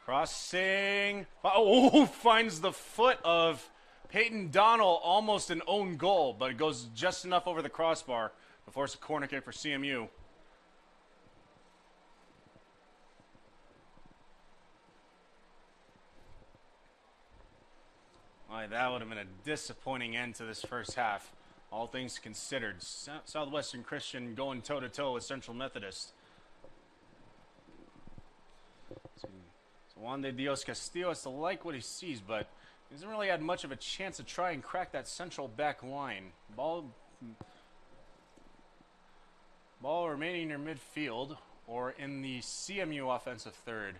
Crossing. Oh, finds the foot of Peyton Donnell, almost an own goal, but it goes just enough over the crossbar to force a corner kick for CMU. Boy, that would have been a disappointing end to this first half. All things considered, Southwestern Christian going toe-to-toe with Central Methodist. So Juan de Dios Castillo has to like what he sees, but he hasn't really had much of a chance to try and crack that central back line. Ball remaining near midfield or in the CMU offensive third.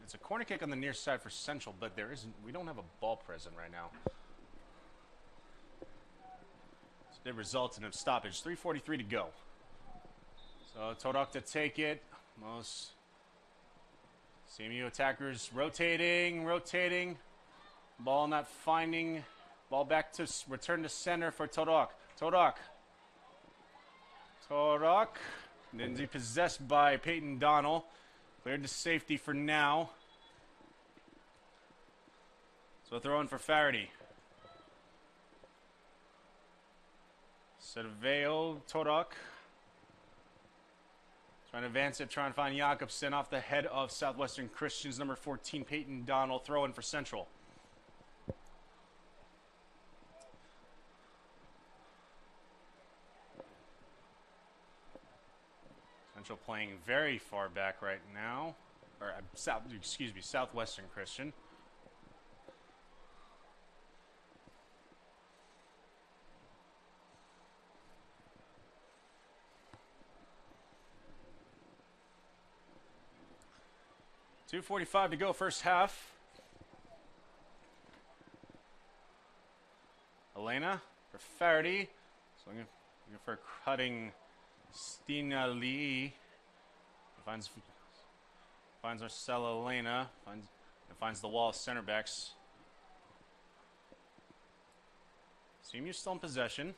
It's a corner kick on the near side for Central, but we don't have a ball present right now. So it results in a stoppage. 3:43 to go. So Todok to take it. Most CMU attackers rotating. Ball not finding. Ball back to return to center for Todok. Todok. Then possessed by Peyton Donnell. Cleared to safety for now. So throw in for Faraday. Cerveo, Todok. Trying to advance it, trying to find Jakobsen off the head of Southwestern Christians. Number 14, Peyton Donnell, throw in for Central. Central playing very far back right now. Or, Southwestern Christian. .245 to go, first half. Elena for Faraday. So looking for cutting Stina Lee. Finds Marcella Elena. Finds the wall of center backs. CMU still in possession.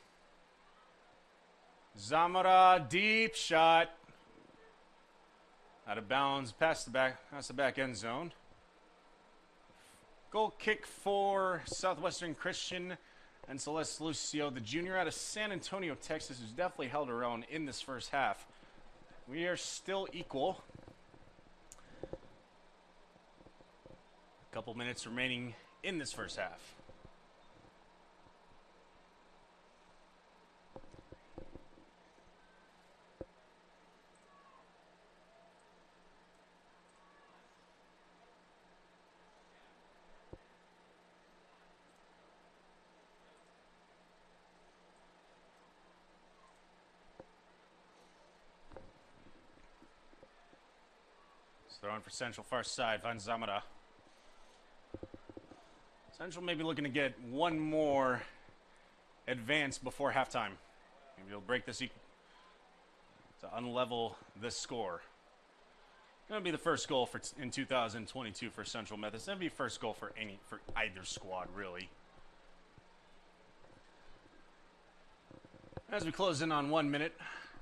Zamora, deep shot. Out of bounds, past the back end zone. Goal kick for Southwestern Christian and Celeste Lucio, the junior out of San Antonio, Texas, who's definitely held her own in this first half. We are still equal. A couple minutes remaining in this first half. Throwing for Central, far side, finds Zamora. Central may be looking to get one more advance before halftime. Maybe he'll break this to unlevel this score. That'll be the first goal in 2022 for Central Methodist. That'll be first goal for either squad, really. As we close in on 1 minute,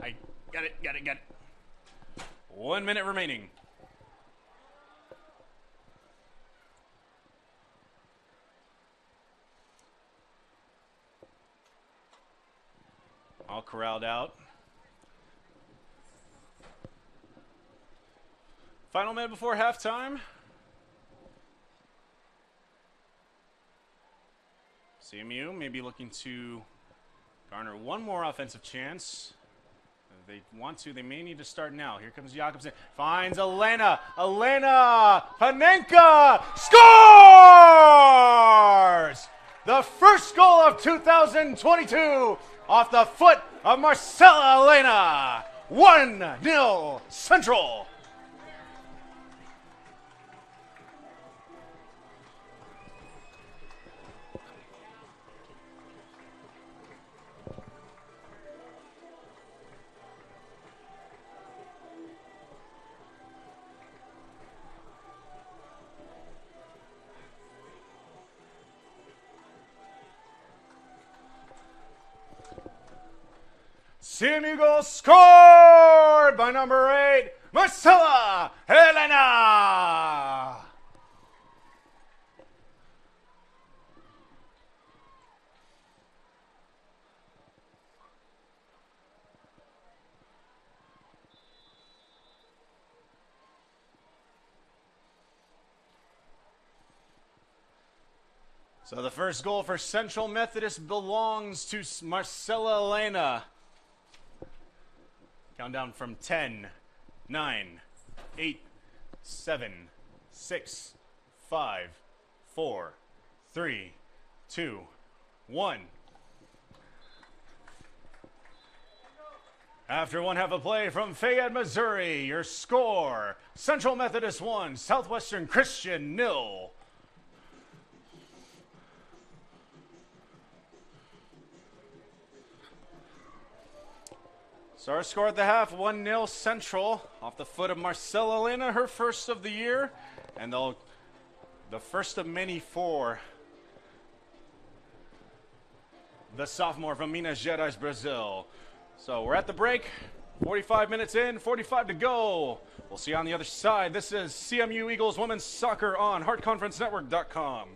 I got it. 1 minute remaining. All corralled out. Final minute before halftime. CMU may be looking to garner one more offensive chance. If they want to, they may need to start now. Here comes Jakobsen. Finds Elena. Elena Panenka scores! The first goal of 2022 off the foot of Marcella Elena. 1-0 Central. CMU goal scored by number 8, Marcella Elena. So the first goal for Central Methodist belongs to Marcella Elena. Countdown from 10, 9, 8, 7, 6, 5, 4, 3, 2, 1. After one half of play from Fayette, Missouri, your score, Central Methodist 1, Southwestern Christian 0. So our score at the half, 1-0 Central, off the foot of Marcella Elena, her first of the year, and the first of many for the sophomore from Minas Gerais, Brazil. So we're at the break, 45 minutes in, 45 to go. We'll see you on the other side. This is CMU Eagles Women's Soccer on HeartConferenceNetwork.com.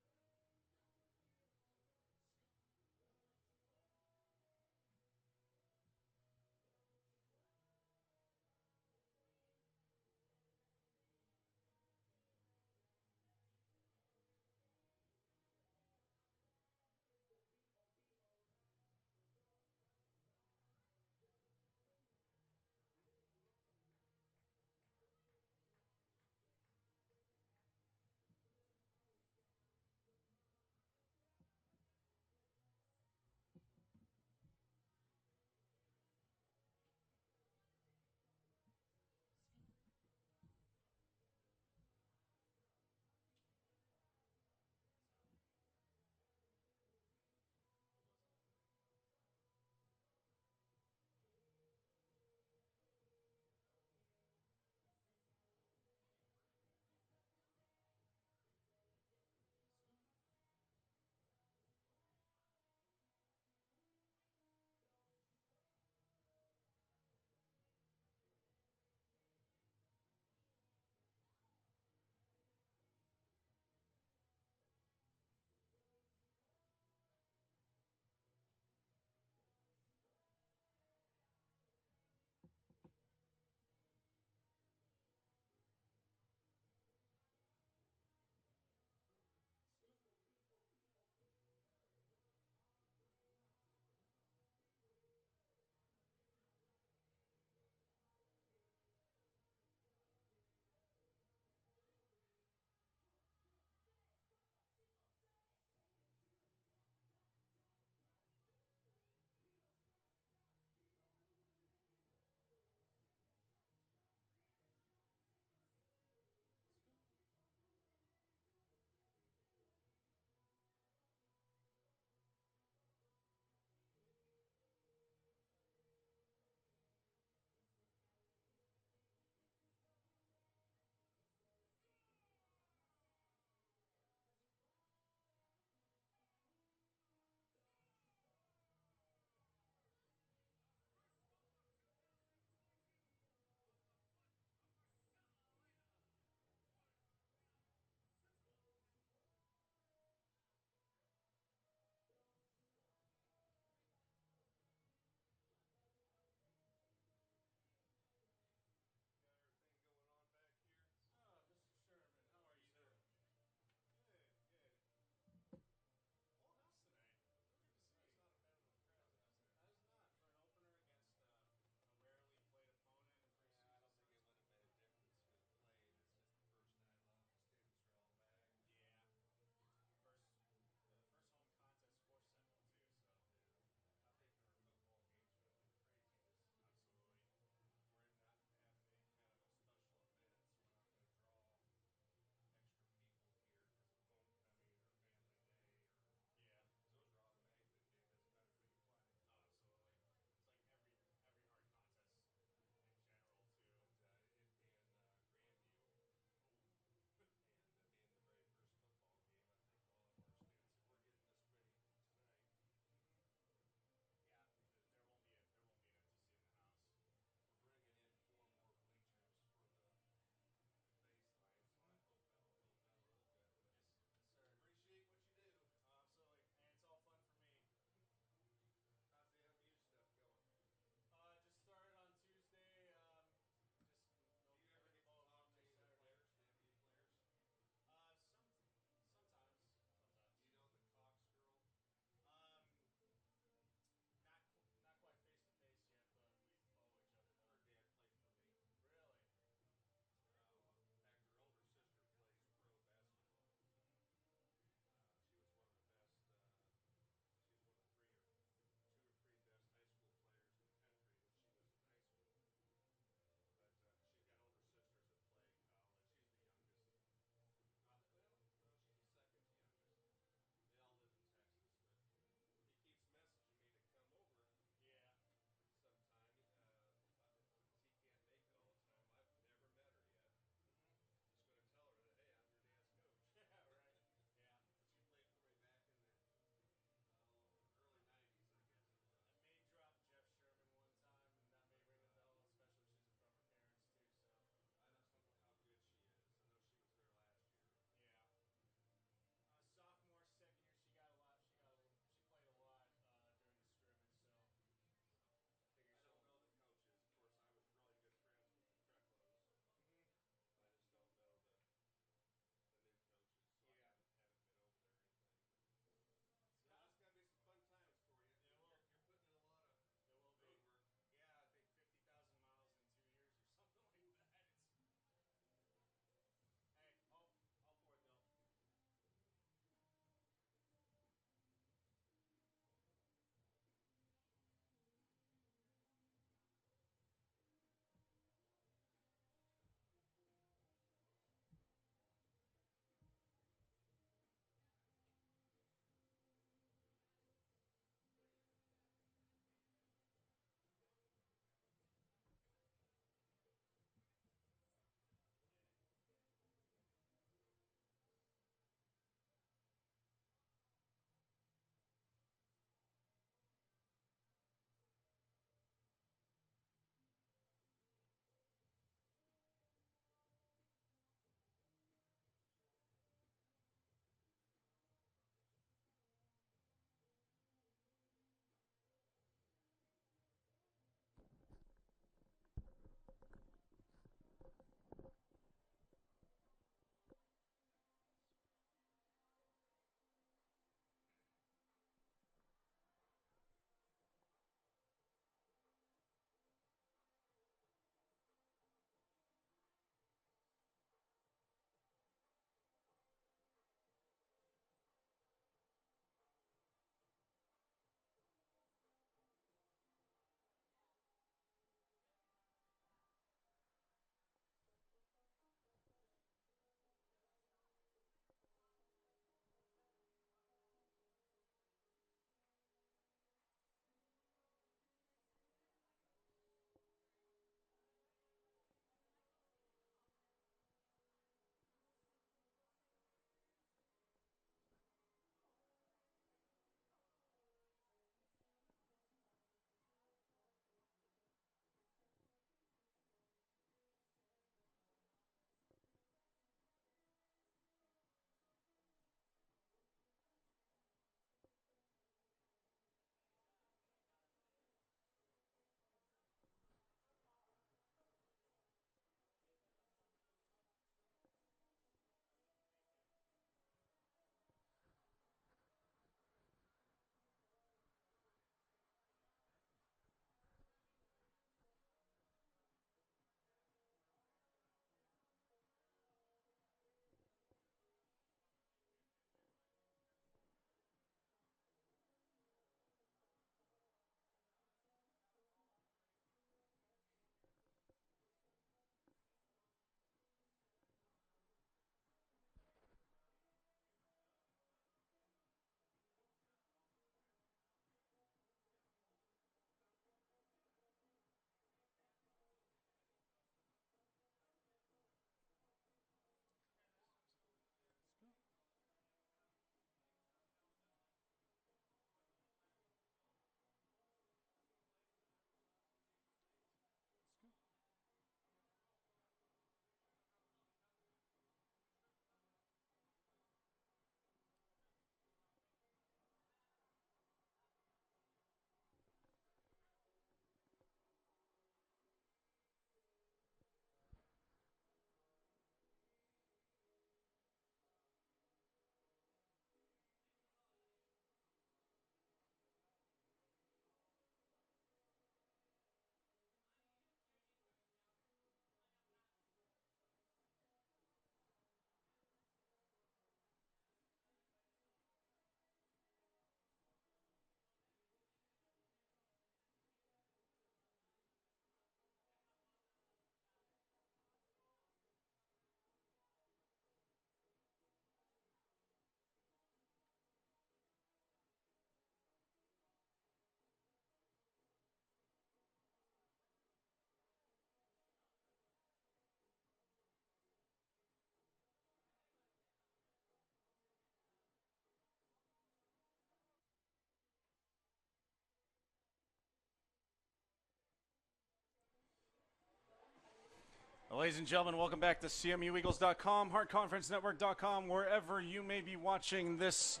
Well, ladies and gentlemen, welcome back to CMUEagles.com, HeartConferenceNetwork.com, wherever you may be watching this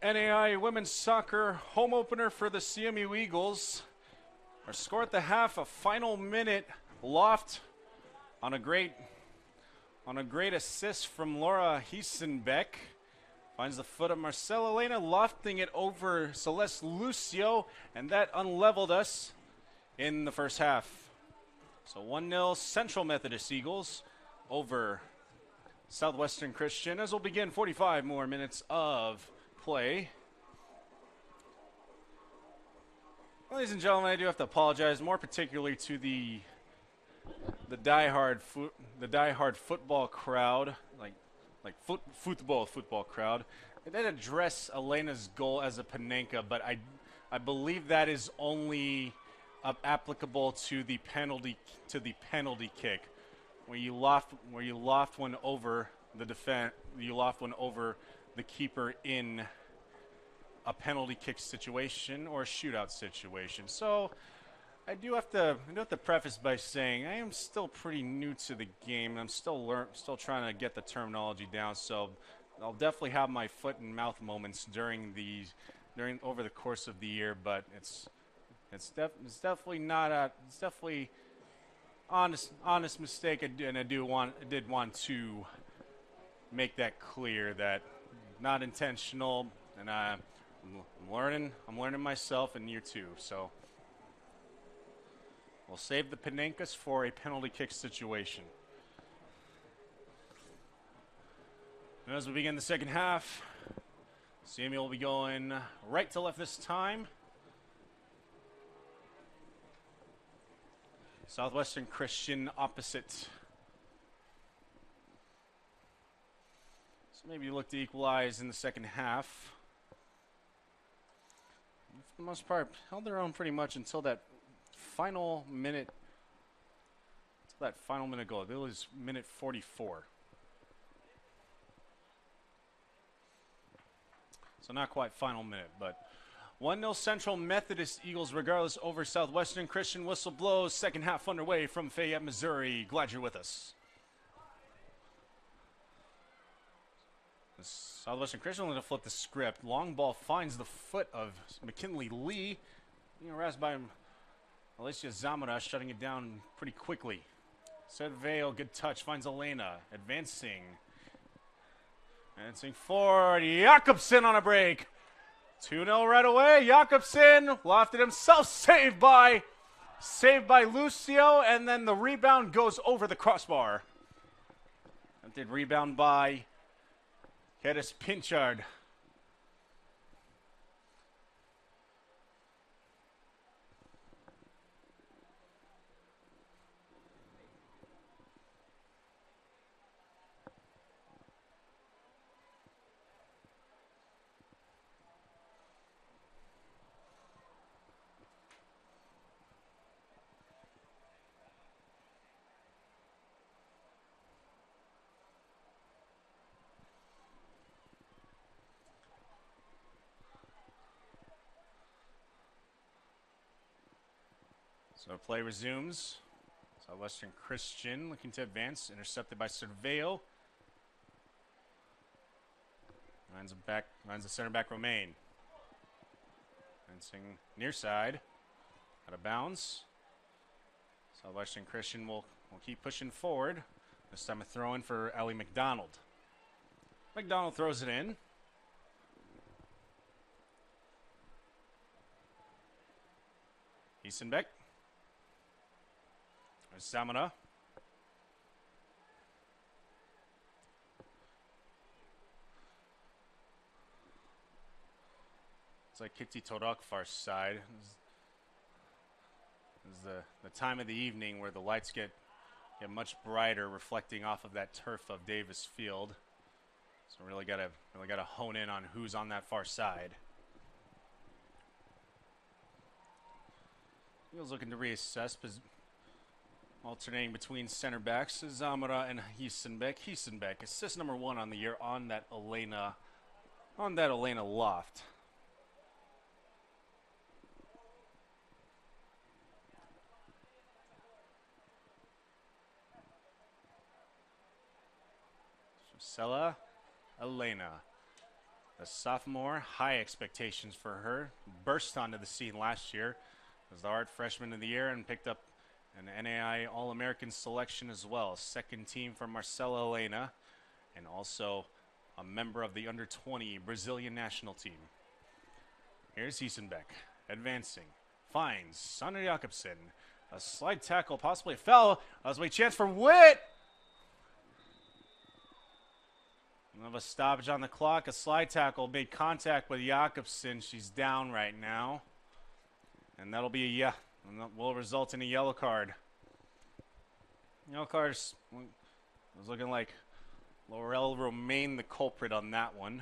NAI Women's Soccer home opener for the CMU Eagles. Our score at the half, a final minute. Loft on a great assist from Laura Hiesenbeck. Finds the foot of Marcela Elena, lofting it over Celeste Lucio, and that unleveled us in the first half. So 1-0 Central Methodist Eagles over Southwestern Christian, as we'll begin 45 more minutes of play. Ladies and gentlemen, I do have to apologize, more particularly to the diehard football crowd, like football crowd. I did address Elena's goal as a Panenka, but I believe that is only applicable to the penalty kick, where you loft one over the keeper in a penalty kick situation or a shootout situation. So I do have to preface by saying I am still pretty new to the game. I'm still trying to get the terminology down. So I'll definitely have my foot and mouth moments over the course of the year, but it's definitely not a honest mistake, and I did want to make that clear that not intentional, and I'm learning myself in year 2, so we'll save the Panenkas for a penalty kick situation. And as we begin the second half, Samuel will be going right to left this time. Southwestern Christian opposite. So maybe you look to equalize in the second half. For the most part, held their own pretty much until that final minute. Goal. It was minute 44. So not quite final minute, but 1-0 Central Methodist Eagles regardless over Southwestern Christian. Whistle blows. Second half underway from Fayette, Missouri. Glad you're with us. Southwestern Christian going to flip the script. Long ball finds the foot of McKinley Lee. Harassed by Alicia Zamora, shutting it down pretty quickly. Sedveo, good touch, finds Elena. Advancing forward. Jakobsen on a break. 2-0 right away. Jakobsen lofted himself, saved by Lucio, and then the rebound goes over the crossbar. Attempted rebound by Hedis Pinchard. So play resumes. Southwestern Christian looking to advance, intercepted by Cerveo. Finds the center back Romaine. Advancing near side. Out of bounds. Southwestern Christian will keep pushing forward. This time a throw in for Ellie McDonald. McDonald throws it in. Hiesenbeck. Samana. It's like Kitty Torak far side. This is the time of the evening where the lights get much brighter, reflecting off of that turf of Davis Field. So really gotta hone in on who's on that far side. Eagles looking to reassess, alternating between center backs, Zamora and Hiesenbeck. Hiesenbeck, assist number 1 on the year on that Elena loft. Marcella Elena, a sophomore. High expectations for her. Burst onto the scene last year as the Art Freshman of the Year and picked up an NAI All-American selection as well. Second team for Marcella Elena, and also a member of the under-20 Brazilian national team. Here's Hiesenbeck advancing. Finds Sandra Jakobsen. A slide tackle, possibly a foul. As we chance for Witt. Another stoppage on the clock. A slide tackle made contact with Jakobsen. She's down right now. And that'll be will result in a yellow card. Yellow cards was looking like Laurel Romaine the culprit on that one.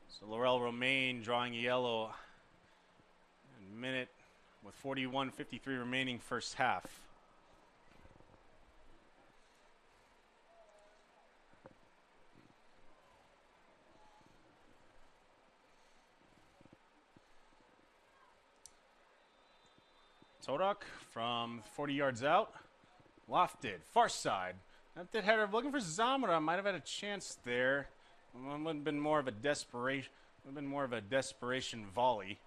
So Laurel Romaine drawing a yellow in a minute with 41:53 remaining first half. Todok from 40 yards out. Lofted, far side. That did header. Looking for Zamora. Might have had a chance there. Would have been more of a desperation. Would have been more of a desperation volley.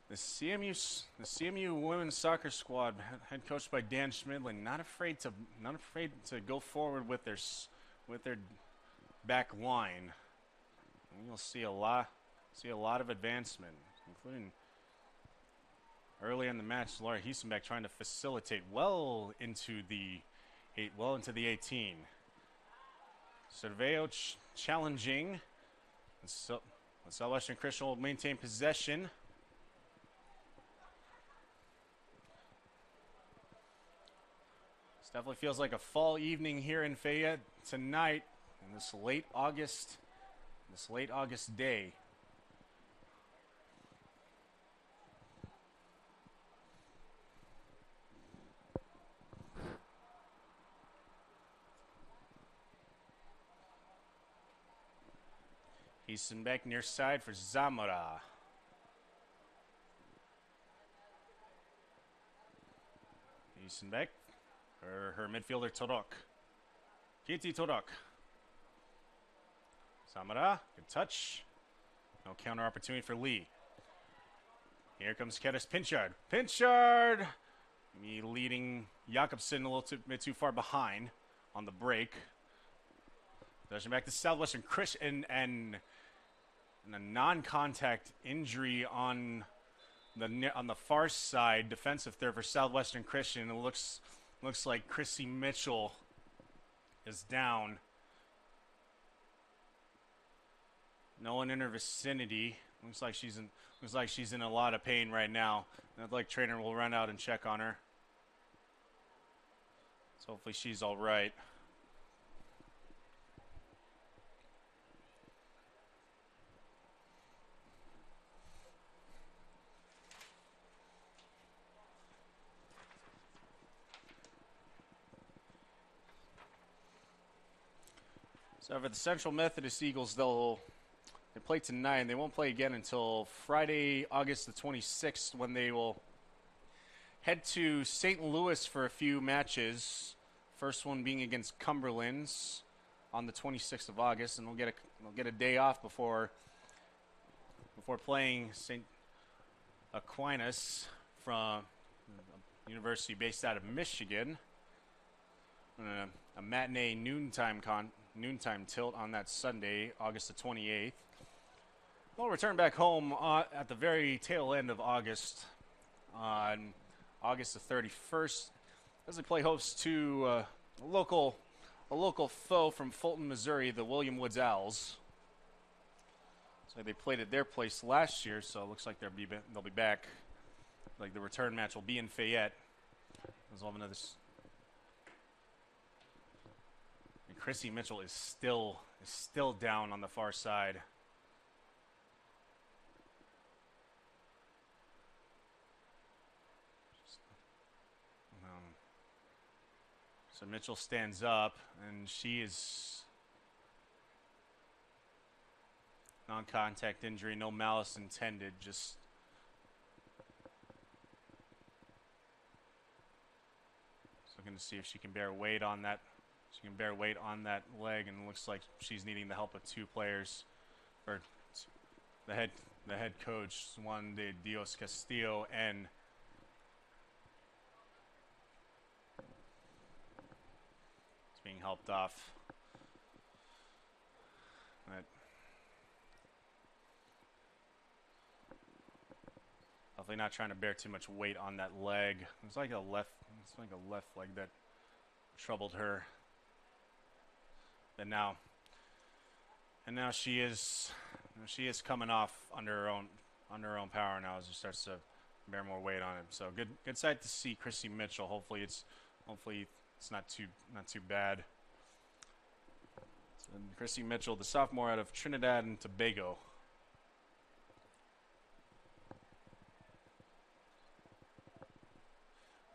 The CMU women's soccer squad, head coached by Dan Schmidlin, not afraid to go forward with their back line. And you'll see a lot of advancement, including early in the match, Laura Hiesenbeck trying to facilitate well into the 18. Cerveo challenging. So Southwestern Christian will maintain possession. This definitely feels like a fall evening here in Fayette tonight, in this late August day. Hiesenbeck near side for Zamora. Hiesenbeck, her midfielder Todok. Kitty Todok. Zamora, good touch. No counter opportunity for Lee. Here comes Ketis Pinchard. Pinchard! Me leading Jakobsen a little bit too far behind on the break. Possession back to Southwestern Christian and a non-contact injury on the far side, defensive third for Southwestern Christian. It looks like Chrissy Mitchell is down. No one in her vicinity. Looks like she's in a lot of pain right now. The athletic trainer will run out and check on her. So hopefully she's all right. So for the Central Methodist Eagles, they play tonight, and they won't play again until Friday, August the 26th, when they will head to St. Louis for a few matches. First one being against Cumberland's on the 26th of August, and they'll get a day off before playing St. Aquinas from a university based out of Michigan. A matinee noontime tilt on that Sunday, August the 28th. We'll return back home at the very tail end of August, on August the 31st, as they play host to a local foe from Fulton, Missouri, the William Woods Owls. So they played at their place last year, so it looks like they'll be back. Like the return match will be in Fayette. There's all another. And Chrissy Mitchell is still down on the far side. So Mitchell stands up, and she is Non-contact injury, no malice intended, just looking to see if she can bear weight on that. She can bear weight on that leg, and it looks like she's needing the help of two players, or the head coach, Juan de Dios Castillo, and it's being helped off. Definitely not trying to bear too much weight on that leg. It's like a left leg that troubled her. And now she is coming off under her own power now as she starts to bear more weight on it. So good sight to see Chrissy Mitchell. Hopefully it's not too bad. So Chrissy Mitchell, the sophomore out of Trinidad and Tobago.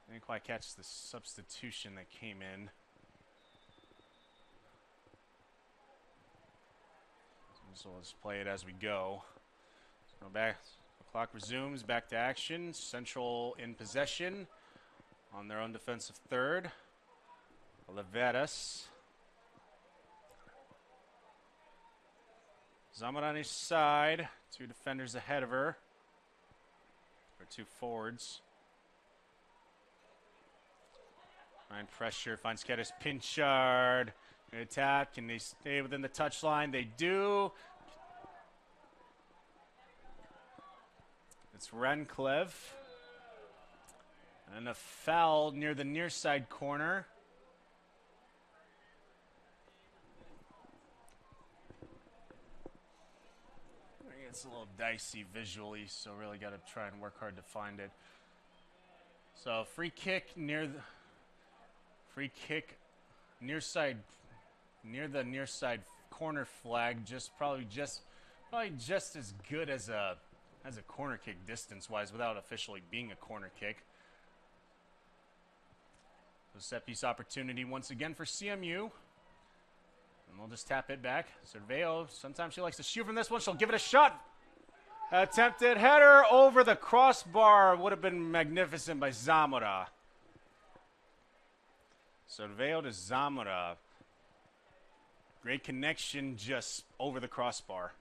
Didn't quite catch the substitution that came in. So let's play it as we go. So back, the clock resumes, back to action. Central in possession on their own defensive third. Oliveras. Zamora on his side. Two defenders ahead of her. Or two forwards. Fine pressure, finds Kedis Pinchard. Good attack. Can they stay within the touchline? They do. It's Renclev. And a foul near the near side corner. It's a little dicey visually, so really got to try and work hard to find it. So free kick near the near side corner flag, probably just as good as a corner kick distance wise without officially being a corner kick. So set piece opportunity once again for CMU. And we'll just tap it back. Cerveo, sometimes she likes to shoot from this one. She'll give it a shot. Attempted header over the crossbar. Would have been magnificent by Zamora. Cerveo to Zamora. Great connection just over the crossbar.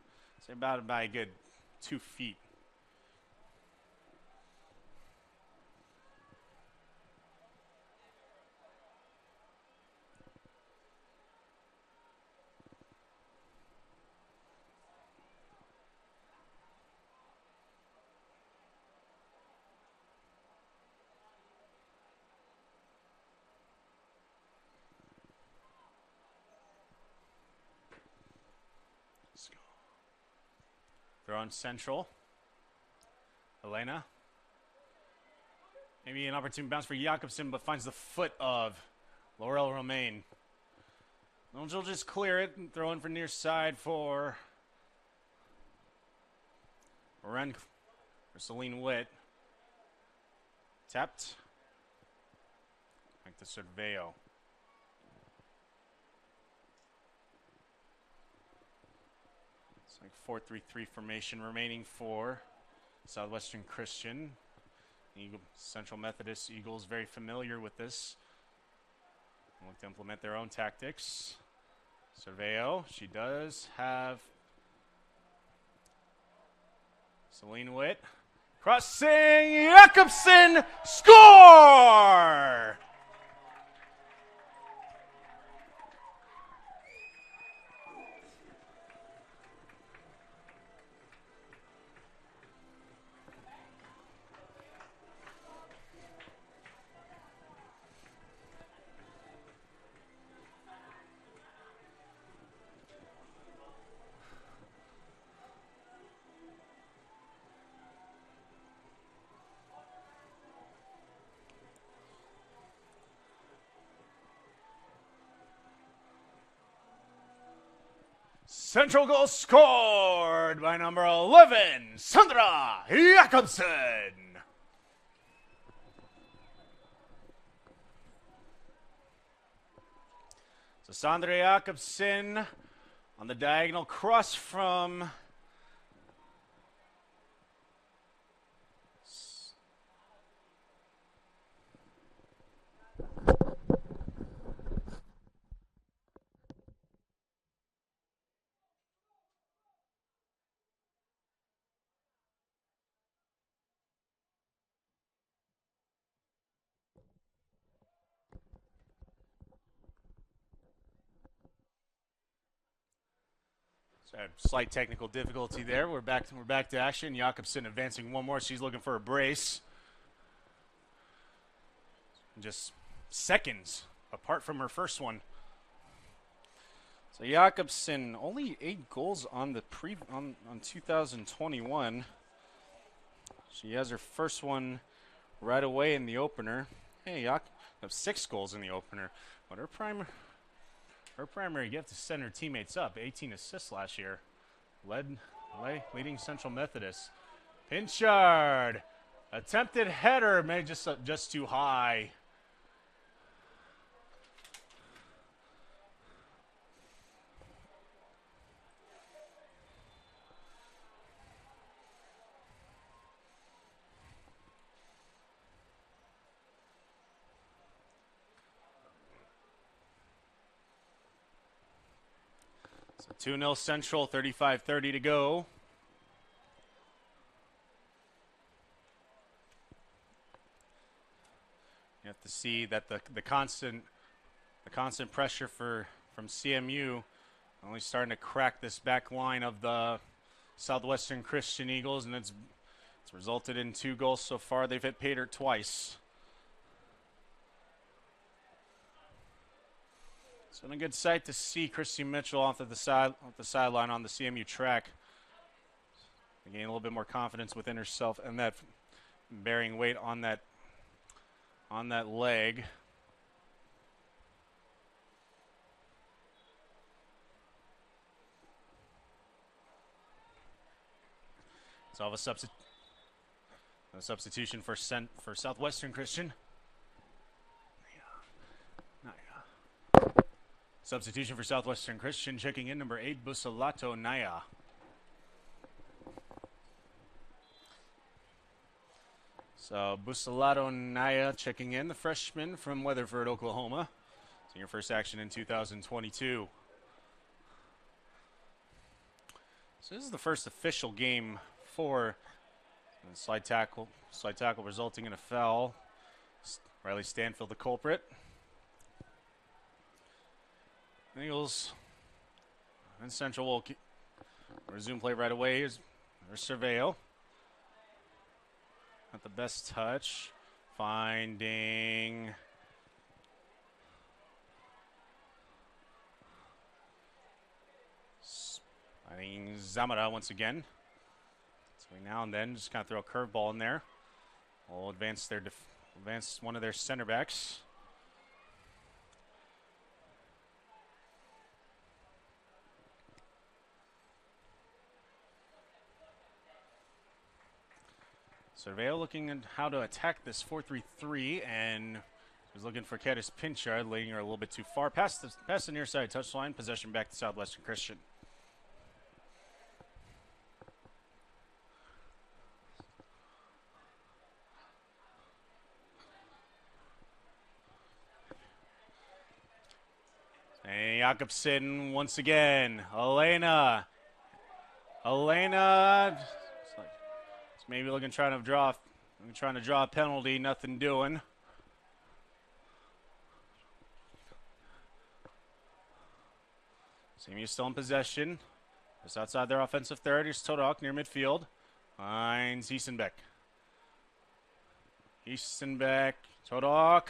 Say about by a good 2 feet. They're on central. Elena. Maybe an opportune bounce for Jakobsen, but finds the foot of Laurel Romaine. She'll just clear it and throw in for near side for Celine Witt. Tapped. Back to Cerveo. Like 4-3-3 formation remaining for Southwestern Christian. Central Methodist Eagles very familiar with this. Look to implement their own tactics. Cerveo, she does have Celine Witt. Crossing, Jakobsen, score! Central goal scored by number 11, Sandra Jakobsen. So Sandra Jakobsen on the diagonal cross from So slight technical difficulty there. We're back to action. Jakobsen advancing one more. She's looking for a brace. Just seconds apart from her first one. So Jakobsen only 8 goals on the on 2021. She has her first one right away in the opener. Hey, have 6 goals in the opener, but her primary gift is to send her teammates up. 18 assists last year, leading Central Methodist. Pinchard, attempted header, maybe just too high. So 2-0 Central, 35-30 to go. You have to see that the constant pressure from CMU only starting to crack this back line of the Southwestern Christian Eagles, and it's resulted in 2 goals so far. They've hit pay dirt twice. It's been a good sight to see Christy Mitchell off the sideline on the CMU track. Gain a little bit more confidence within herself and that bearing weight on that leg. So I'll have a substitution for Southwestern Christian. Substitution for Southwestern Christian, checking in number 8, Busalato Naya. So Busalato Naya checking in, the freshman from Weatherford, Oklahoma. So your first action in 2022. So this is the first official game for slide tackle resulting in a foul. Riley Stanfield the culprit. Eagles and Central will resume play right away. Here's Cerveo. Not the best touch. Finding Zamora once again. So now and then just kind of throw a curveball in there. We'll advance one of their center backs. Surveyor looking at how to attack this 4-3-3, and was looking for Caddis Pinchard, leading her a little bit too far. Past the near side touchline, possession back to Southwestern Christian. And Jakobsen once again. Elena, maybe trying to draw a penalty, nothing doing. CMU still in possession. Just outside their offensive third. Here's Todok near midfield. Finds Hiesenbeck. Todok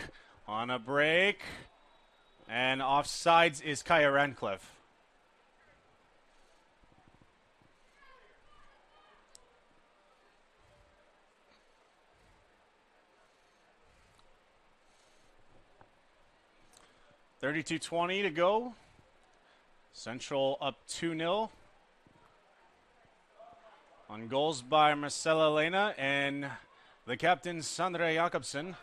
on a break. And offsides is Kaya Rancliffe. $32:20 to go. Central up 2-0. On goals by Marcela Elena and the captain Sandra Jakobsen.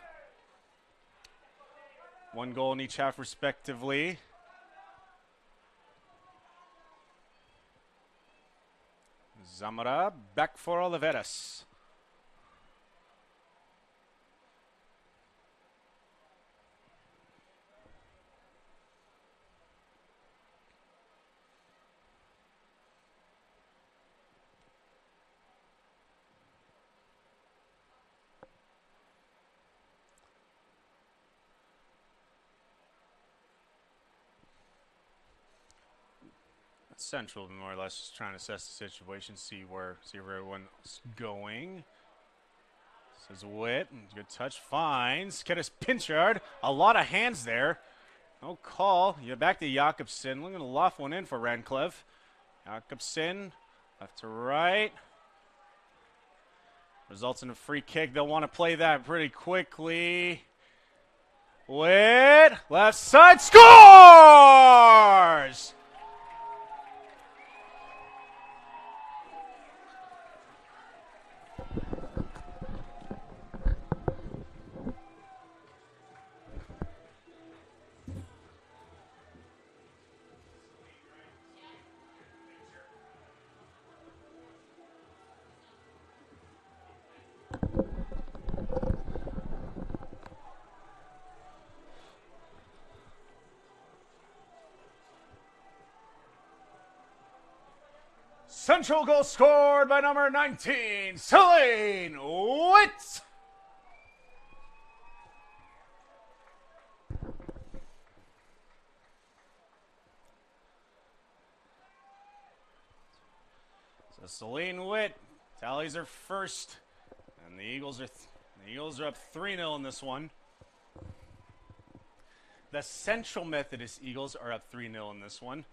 1 goal in each half respectively. Zamora back for Oliveras. Central, more or less, just trying to assess the situation, see where everyone's going. This is Witt. Good touch. Finds Kenneth Pinchard. A lot of hands there. No call. You're back to Jakobsen. Looking to loft one in for Rancliffe. Jakobsen, left to right. Results in a free kick. They'll want to play that pretty quickly. Witt, left side, scores! Central goal scored by number 19, Celine Witt. So Celine Witt tallies her first, and the Eagles are up 3-0 in this one. The Central Methodist Eagles are up 3-0 in this one.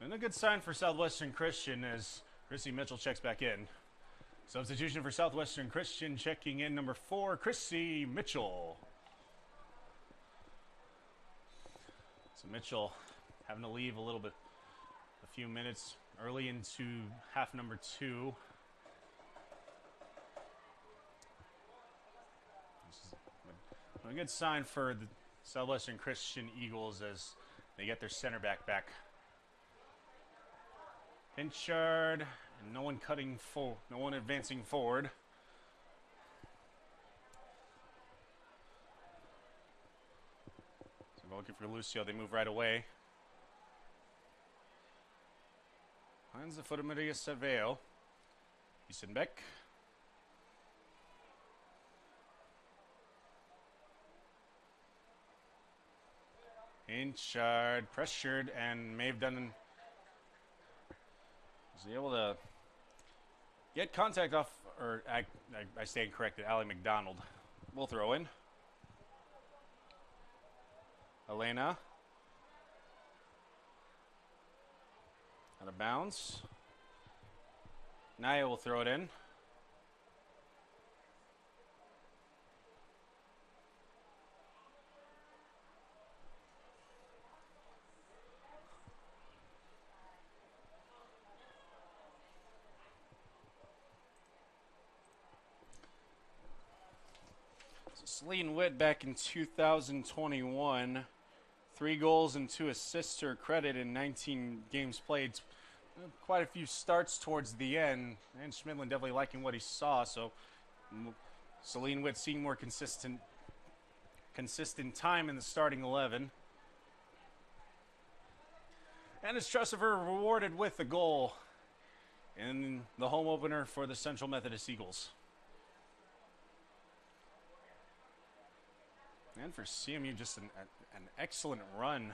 And a good sign for Southwestern Christian as Chrissy Mitchell checks back in. Substitution for Southwestern Christian, checking in number 4, Chrissy Mitchell. So Mitchell having to leave a few minutes early into half number 2. A good sign for the Southwestern Christian Eagles as they get their center back. Pinchard, and no one advancing forward. So we're looking for Lucio. They move right away. Finds the foot of Maria Cerveo. Isenbeck. Pinchard, pressured, and may have done. Was able to get contact off, or I stand corrected, Allie McDonald. We'll throw in. Elena. Out of bounds. Naya will throw it in. Celine Witt back in 2021. 3 goals and 2 assists to her credit in 19 games played. Quite a few starts towards the end. And Schmidlin definitely liking what he saw. So Celine Witt seeing more consistent time in the starting 11. And it's Trustver rewarded with the goal in the home opener for the Central Methodist Eagles. And for CMU, just an excellent run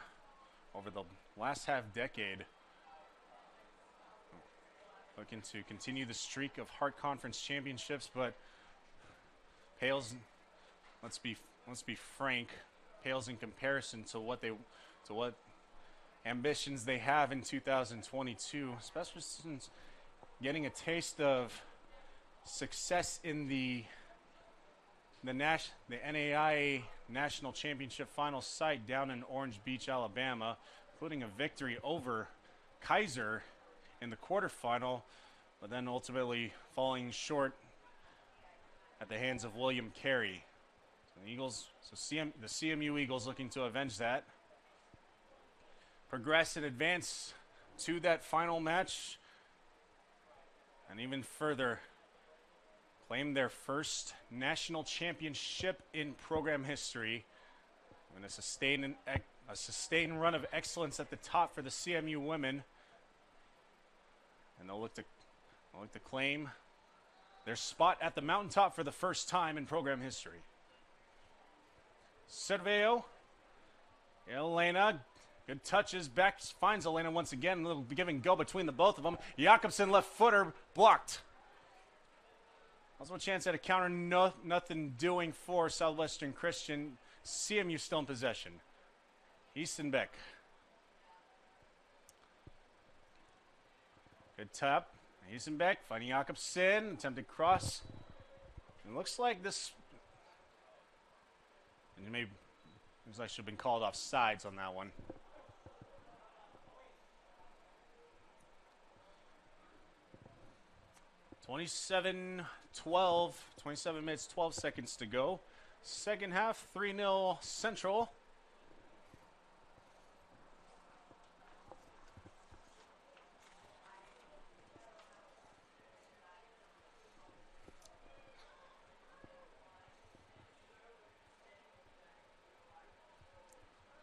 over the last half decade. Looking to continue the streak of Hart Conference championships, but pales. Let's be frank, pales in comparison to what ambitions they have in 2022, especially since getting a taste of success in the NAIA National Championship final site down in Orange Beach, Alabama, including a victory over Kaiser in the quarterfinal, but then ultimately falling short at the hands of William Carey. So the CMU Eagles looking to avenge that. Progress and advance to that final match, and even further claim their first national championship in program history. And a sustained run of excellence at the top for the CMU women. And they'll look to claim their spot at the mountaintop for the first time in program history. Cerveo, Elena, Good touches. Back finds Elena once again. A little give and go between the both of them. Jakobsen left footer blocked. Also a chance at a counter. Nothing doing for Southwestern Christian. CMU still in possession. Eastenbeck. Good tap. Eastenbeck finding Jakobsen. Attempted cross. It looks like this. And maybe looks like should have been called off sides on that one. (27-12). 27 minutes, 12 seconds to go. Second half, 3-0 Central.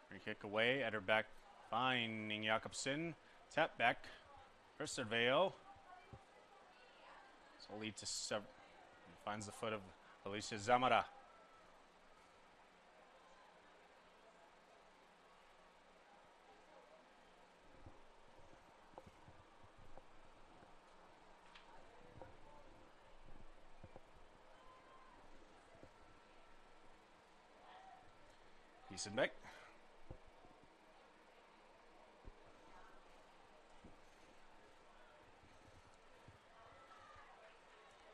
Free kick away, at her back, finding Jakobsen. Tap back for Cerveo. So lead to finds the foot of Alicia Zamora. Eastenbeck.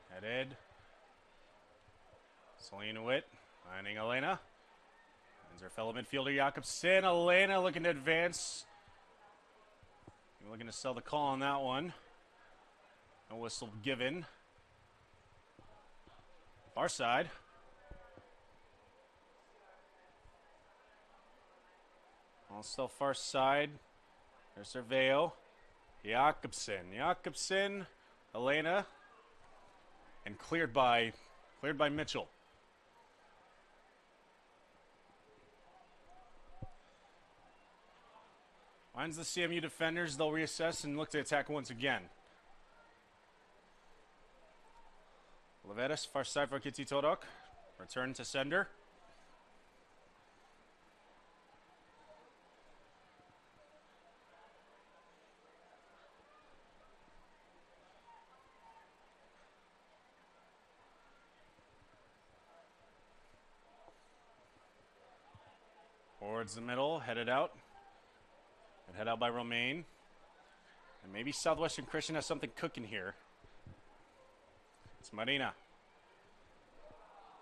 Headed. Selena Witt finding Elena. Finds her fellow midfielder Jakobsen. Elena looking to advance. Looking to sell the call on that one. No whistle given. Far side. All still far side. There's Cerveo. Jakobsen. Elena. And cleared by Mitchell. Finds the CMU defenders. They'll reassess and look to attack once again. Leveres, far side for Kitty Todok. Return to sender. Towards the middle, headed out. And head out by Romaine. And maybe Southwestern Christian has something cooking here. It's Marina.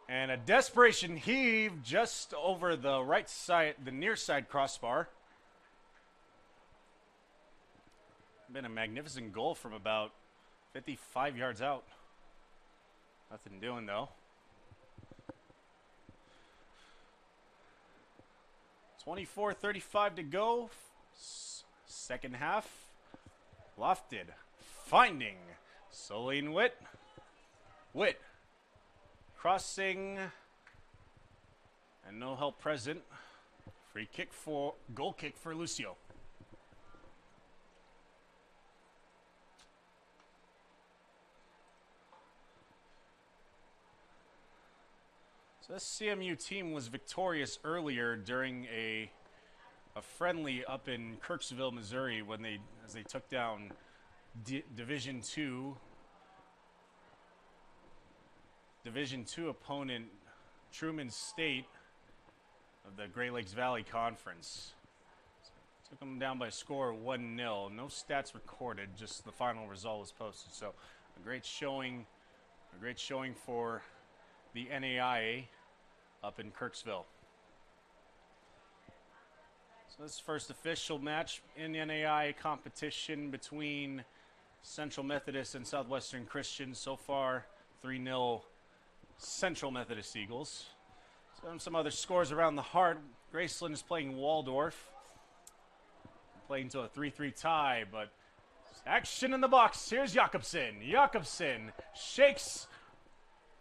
And a desperation heave just over the right side, the near side crossbar. Been a magnificent goal from about 55 yards out. Nothing doing though. 24:35 to go. Second half. Lofted. Finding Celine Witt. Witt. Crossing. And no help present. Free kick for, goal kick for Lucio. So this CMU team was victorious earlier during a friendly up in Kirksville, Missouri, as they took down Division II opponent Truman State of the Great Lakes Valley Conference. So took them down by a score of 1-0. No stats recorded, just the final result was posted. So a great showing for the NAIA up in Kirksville. So this first official match in the NAIA competition between Central Methodist and Southwestern Christian. So far, 3-0 Central Methodist Eagles. Some other scores around the heart. Graceland is playing Waldorf. Playing to a 3-3 tie, but action in the box. Here's Jakobsen. Jakobsen shakes,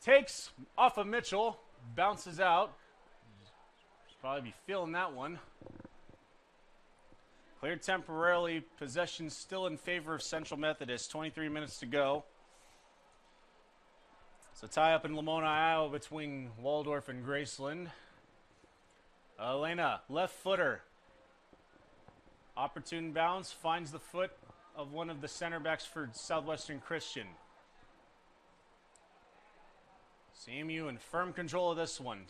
takes off of Mitchell, bounces out. Should probably be feeling that one. Cleared temporarily. Possession still in favor of Central Methodist. 23 minutes to go. So tie up in Lamona, Iowa between Waldorf and Graceland. Elena, left footer. Opportune bounce finds the foot of one of the center backs for Southwestern Christian. CMU in firm control of this one,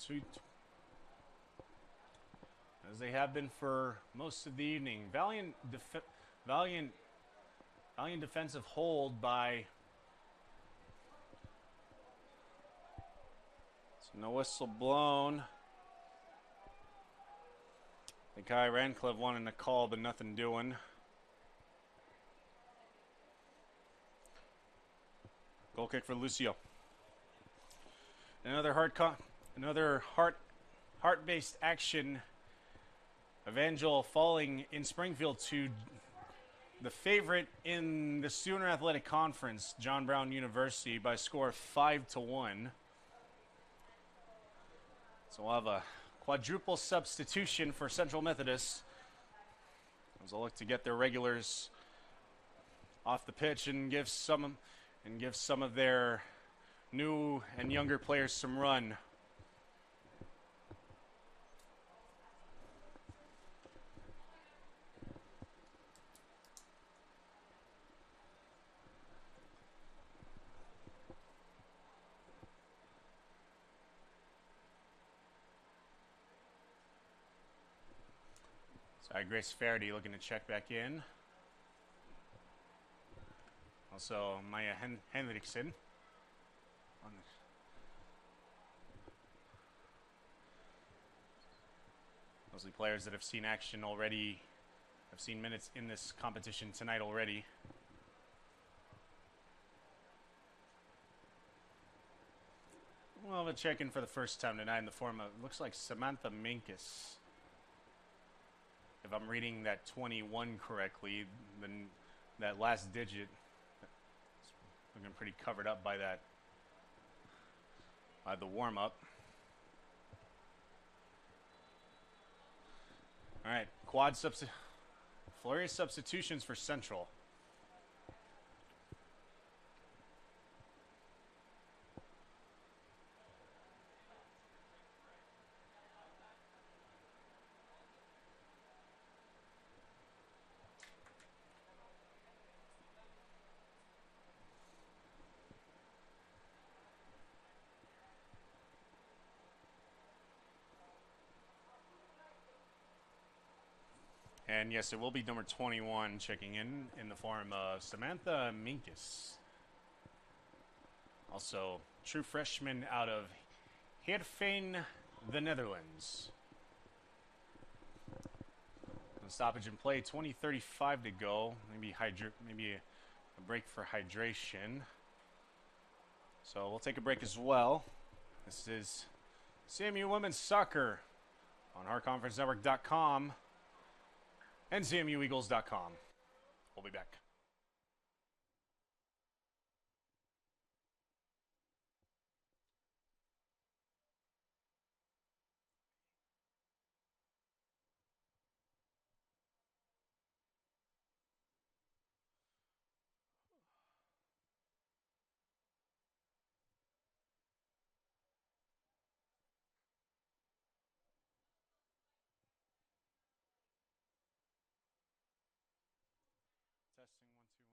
as they have been for most of the evening. Valiant defensive hold by. So no whistle blown. The guy Rancliffe wanted to call, but nothing doing. Goal kick for Lucio. Another heart-based action. Evangel falling in Springfield to the favorite in the Sooner Athletic Conference, John Brown University, by a score of 5-1. So we'll have a quadruple substitution for Central Methodist as they'll look to get their regulars off the pitch and give some of their new and younger players some run. Sorry, Grace Faraday looking to check back in. Also, Maya Henriksen. Mostly players that have seen action already, have seen minutes in this competition tonight already. We'll have a check-in for the first time tonight in the form of, looks like Samantha Minkus. If I'm reading that 21 correctly, then that last digit is looking pretty covered up by that, by the warm-up. All right, flurry of substitutions for Central. And yes, it will be number 21 checking in the form of Samantha Minkus. Also, true freshman out of Heerenveen, the Netherlands. Stoppage in play, 20:35 to go. Maybe a break for hydration. So we'll take a break as well. This is CMU Women's Soccer on HeartConferenceNetwork.com. and CMUEagles.com. We'll be back. Testing 1 2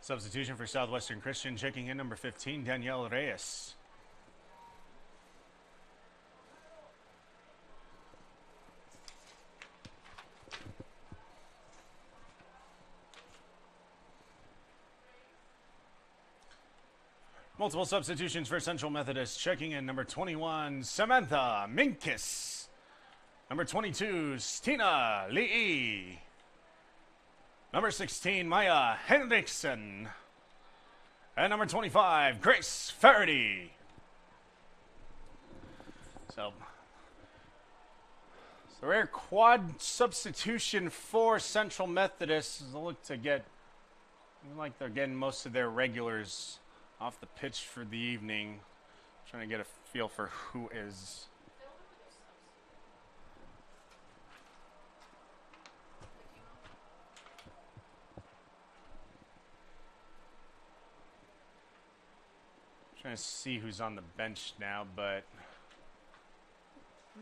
1 2. Substitution for Southwestern Christian, checking in number 15, Danielle Reyes. Multiple substitutions for Central Methodist, checking in number 21, Samantha Minkus. Number 22, Stina Lee. Number 16, Maya Henriksen. And number 25, Grace Faraday. So, So rare quad substitution for Central Methodist. They'll look to get, like they're getting most of their regulars off the pitch for the evening. Trying to get a feel for who is. Trying to see who's on the bench now, but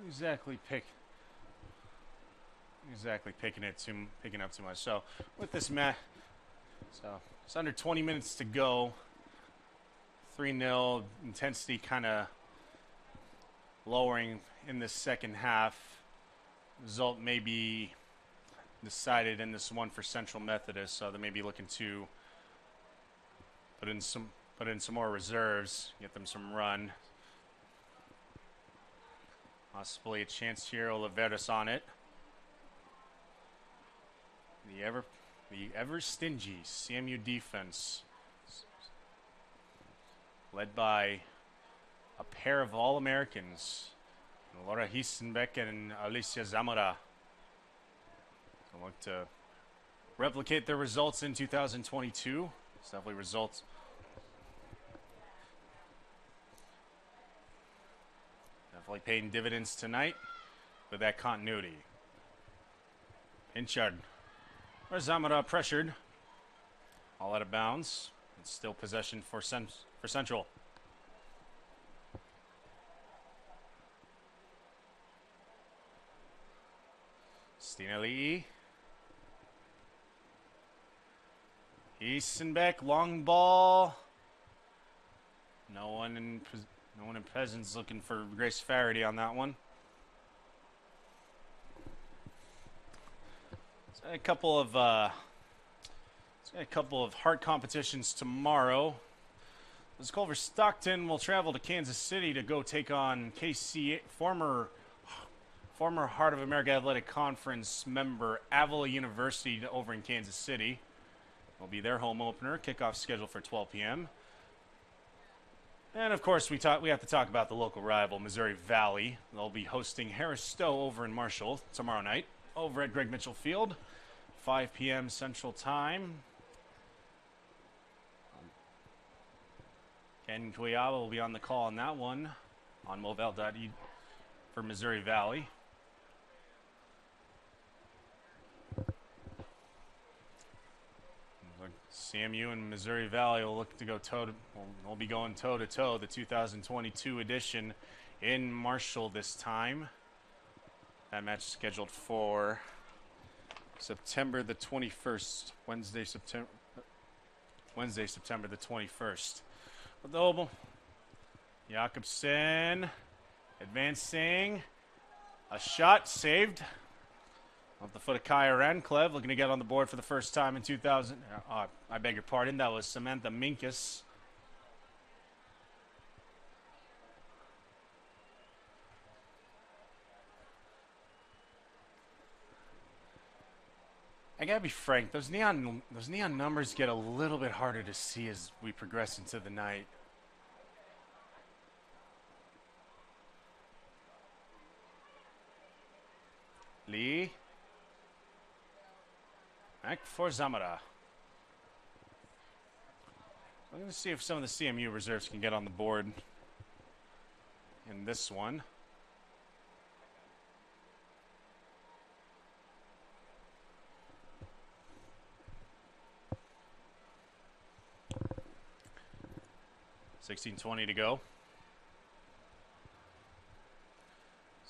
exactly picking up too much. So with this match, so it's under 20 minutes to go. 3-0, intensity kind of lowering in the second half. Result may be decided in this one for Central Methodist, so they may be looking to put in some more reserves, get them some run. Possibly a chance here. Oliveras on it. The ever stingy CMU defense, led by a pair of All-Americans, Laura Hiesenbeck and Alicia Zamora. So look to replicate their results in 2022. It's definitely results. Definitely paying dividends tonight with that continuity. Pinchard. Or Zamora pressured. All out of bounds. It's still possession for Central. Stina Lee. Hiesenbeck, long ball. No one in presence looking for Grace Faraday on that one. So a couple of hard competitions tomorrow. As Culver Stockton will travel to Kansas City to go take on KC, former Heart of America Athletic Conference member Avila University over in Kansas City. Will be their home opener. Kickoff scheduled for 12 p.m. And of course, we have to talk about the local rival, Missouri Valley. They'll be hosting Harris Stowe over in Marshall tomorrow night, over at Greg Mitchell Field, 5 p.m. Central Time. Ken Kuyaba will be on the call on that one on Movell.e for Missouri Valley. CMU and Missouri Valley will look to go will be going toe-to-toe, the 2022 edition in Marshall this time. That match scheduled for September the 21st, Wednesday, September the 21st. Although Jakobsen advancing, a shot saved. Off the foot of Kaya Ranclev, looking to get on the board for the first time in 2000. I beg your pardon, that was Samantha Minkus. I gotta be frank, those neon numbers get a little bit harder to see as we progress into the night. Lee. Back for Zamora. I'm going to see if some of the CMU reserves can get on the board in this one. $16:20 to go.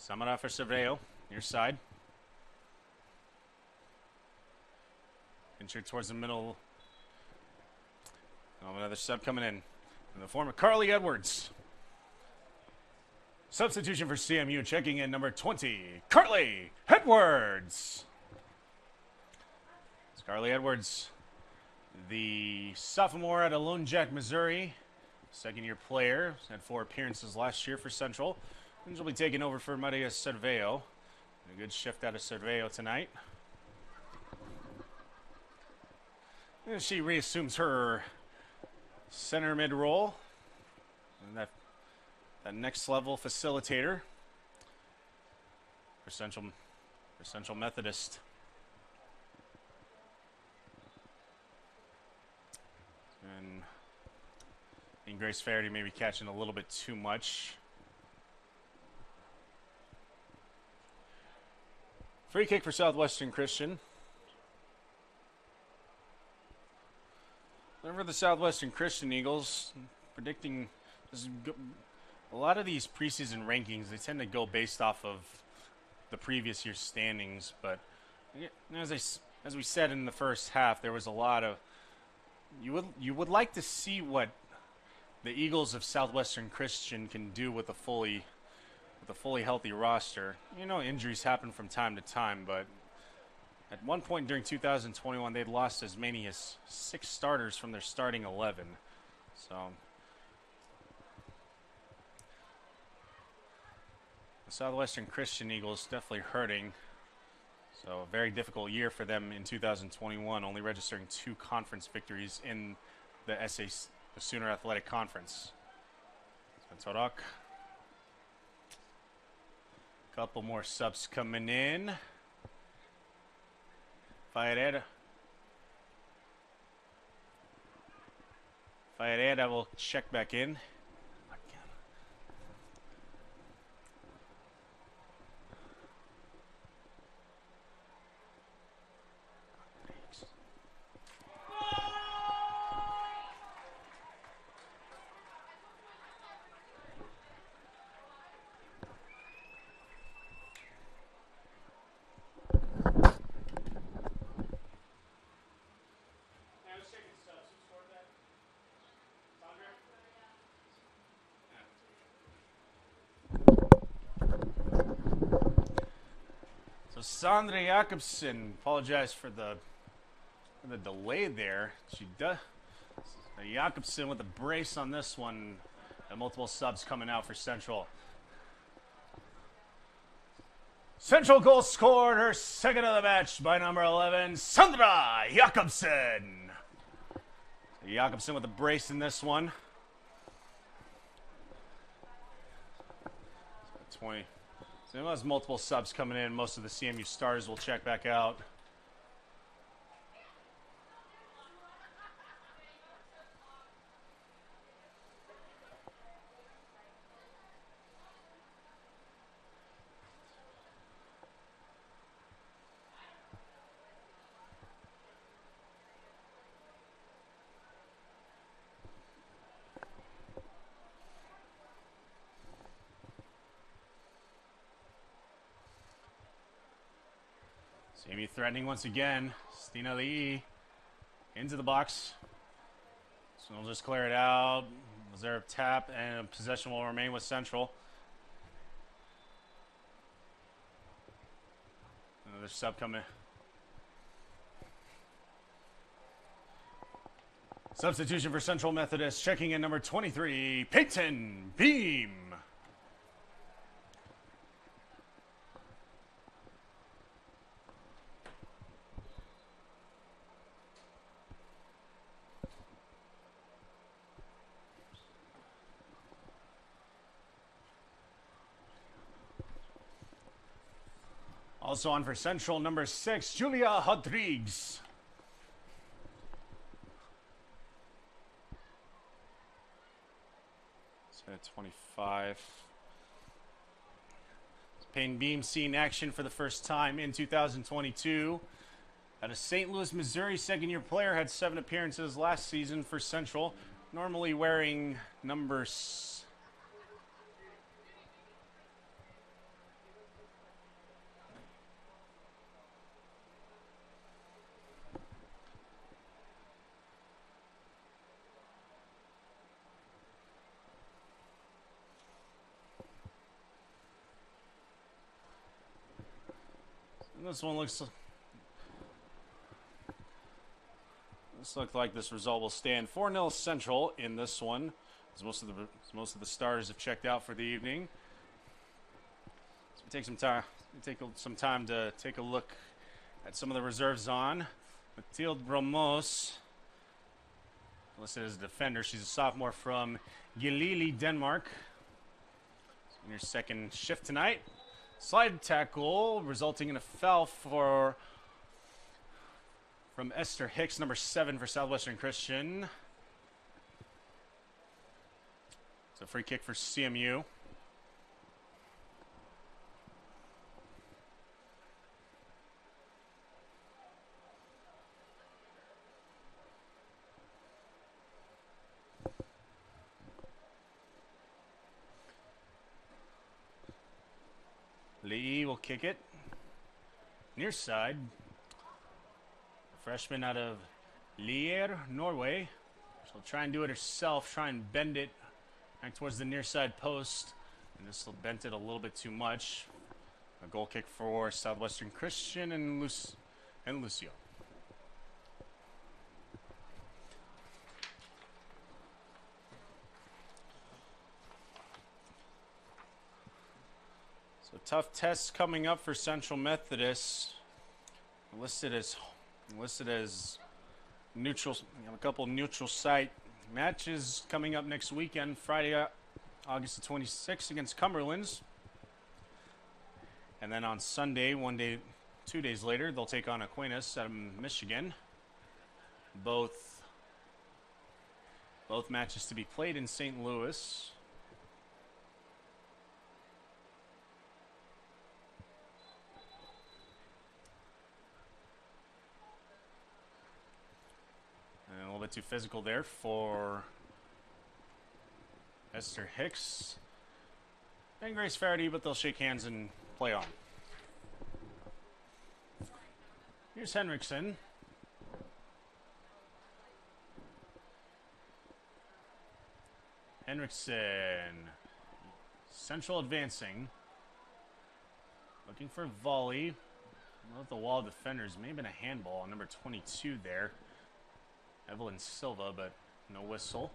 Zamora for Cerveo, near side. Injured towards the middle. Oh, another sub coming in the form of Carly Edwards. Substitution for CMU, checking in number 20, Carly Edwards. It's Carly Edwards, the sophomore out of Lone Jack, Missouri. Second-year player. Had 4 appearances last year for Central. And she'll be taking over for Maria Cerveo. A good shift out of Cerveo tonight. And she reassumes her center mid role. And that next level facilitator for Central for Central Methodist. And I think Grace Faraday may be catching a little bit too much. Free kick for Southwestern Christian. Over the Southwestern Christian Eagles, predicting a lot of these preseason rankings, they tend to go based off of the previous year's standings. But as we said in the first half, there was a lot of you would like to see what the Eagles of Southwestern Christian can do with a fully healthy roster. You know, injuries happen from time to time, but at one point during 2021, they'd lost as many as 6 starters from their starting 11. So the Southwestern Christian Eagles definitely hurting. So a very difficult year for them in 2021, only registering 2 conference victories in the the Sooner Athletic Conference. Torok. Couple more subs coming in. Ferreira will check back in. Sandra Jakobsen, apologize for the delay there. She does. Jakobsen with a brace on this one, and multiple subs coming out for Central. Central goal scored, her second of the match by number 11, Sandra Jakobsen. Jakobsen with a brace in this one. 20. So there was multiple subs coming in. Most of the CMU stars will check back out. CMU threatening once again. Stina Lee into the box. So we'll just clear it out. Reserve tap, and possession will remain with Central. Another sub coming. Substitution for Central Methodist. Checking in number 23, Peyton Beam. Also on for Central, number 6, Julia Rodriguez. So at 25. Payne Beam seeing action for the first time in 2022. At a St. Louis, Missouri second-year player, had 7 appearances last season for Central. Normally wearing number This one looks like this result will stand 4-0 Central in this one, as most of the starters have checked out for the evening. So we take some time to take a look at some of the reserves on. Mathilde Bromos, listed as a defender. She's a sophomore from Gillili, Denmark. In her second shift tonight. Slide tackle, resulting in a foul from Esther Hicks, number 7 for Southwestern Christian. It's a free kick for CMU. Lee will kick it. Near side. A freshman out of Lier, Norway. She'll try and do it herself, try and bend it back towards the near side post. And this will bend it a little bit too much. A goal kick for Southwestern Christian and Lucio. So tough tests coming up for Central Methodist. Listed as neutral. We have a couple neutral site matches coming up next weekend. Friday, August the 26th against Cumberlands. And then on Sunday, 2 days later, they'll take on Aquinas out of Michigan. Both matches to be played in St. Louis. And a little bit too physical there for Esther Hicks and Grace Faraday, but they'll shake hands and play on. Here's Henriksen. Central advancing. Looking for a volley. With the wall of defenders. May have been a handball on number 22 there. Evelyn Silva, but no whistle.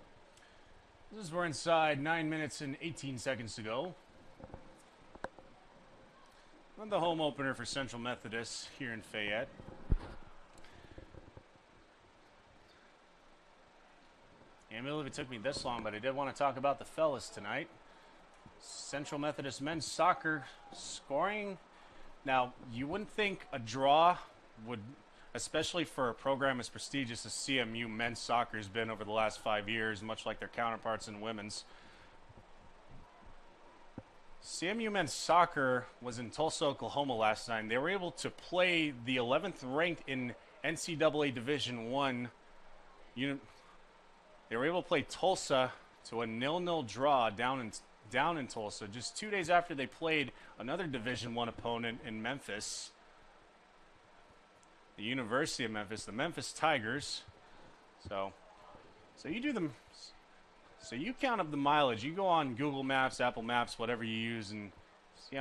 We're inside 9 minutes and 18 seconds to go. On the home opener for Central Methodist here in Fayette. Can't believe it took me this long, but I did want to talk about the fellas tonight. Central Methodist men's soccer scoring. Now, you wouldn't think a draw would, especially for a program as prestigious as CMU men's soccer has been over the last 5 years, much like their counterparts in women's. CMU men's soccer was in Tulsa, Oklahoma last night. They were able to play the 11th ranked in NCAA Division I. They were able to play Tulsa to a 0-0 draw down in Tulsa just 2 days after they played another Division I opponent in Memphis. The University of Memphis, the Memphis Tigers. So you count up the mileage. You go on Google Maps, Apple Maps, whatever you use, and see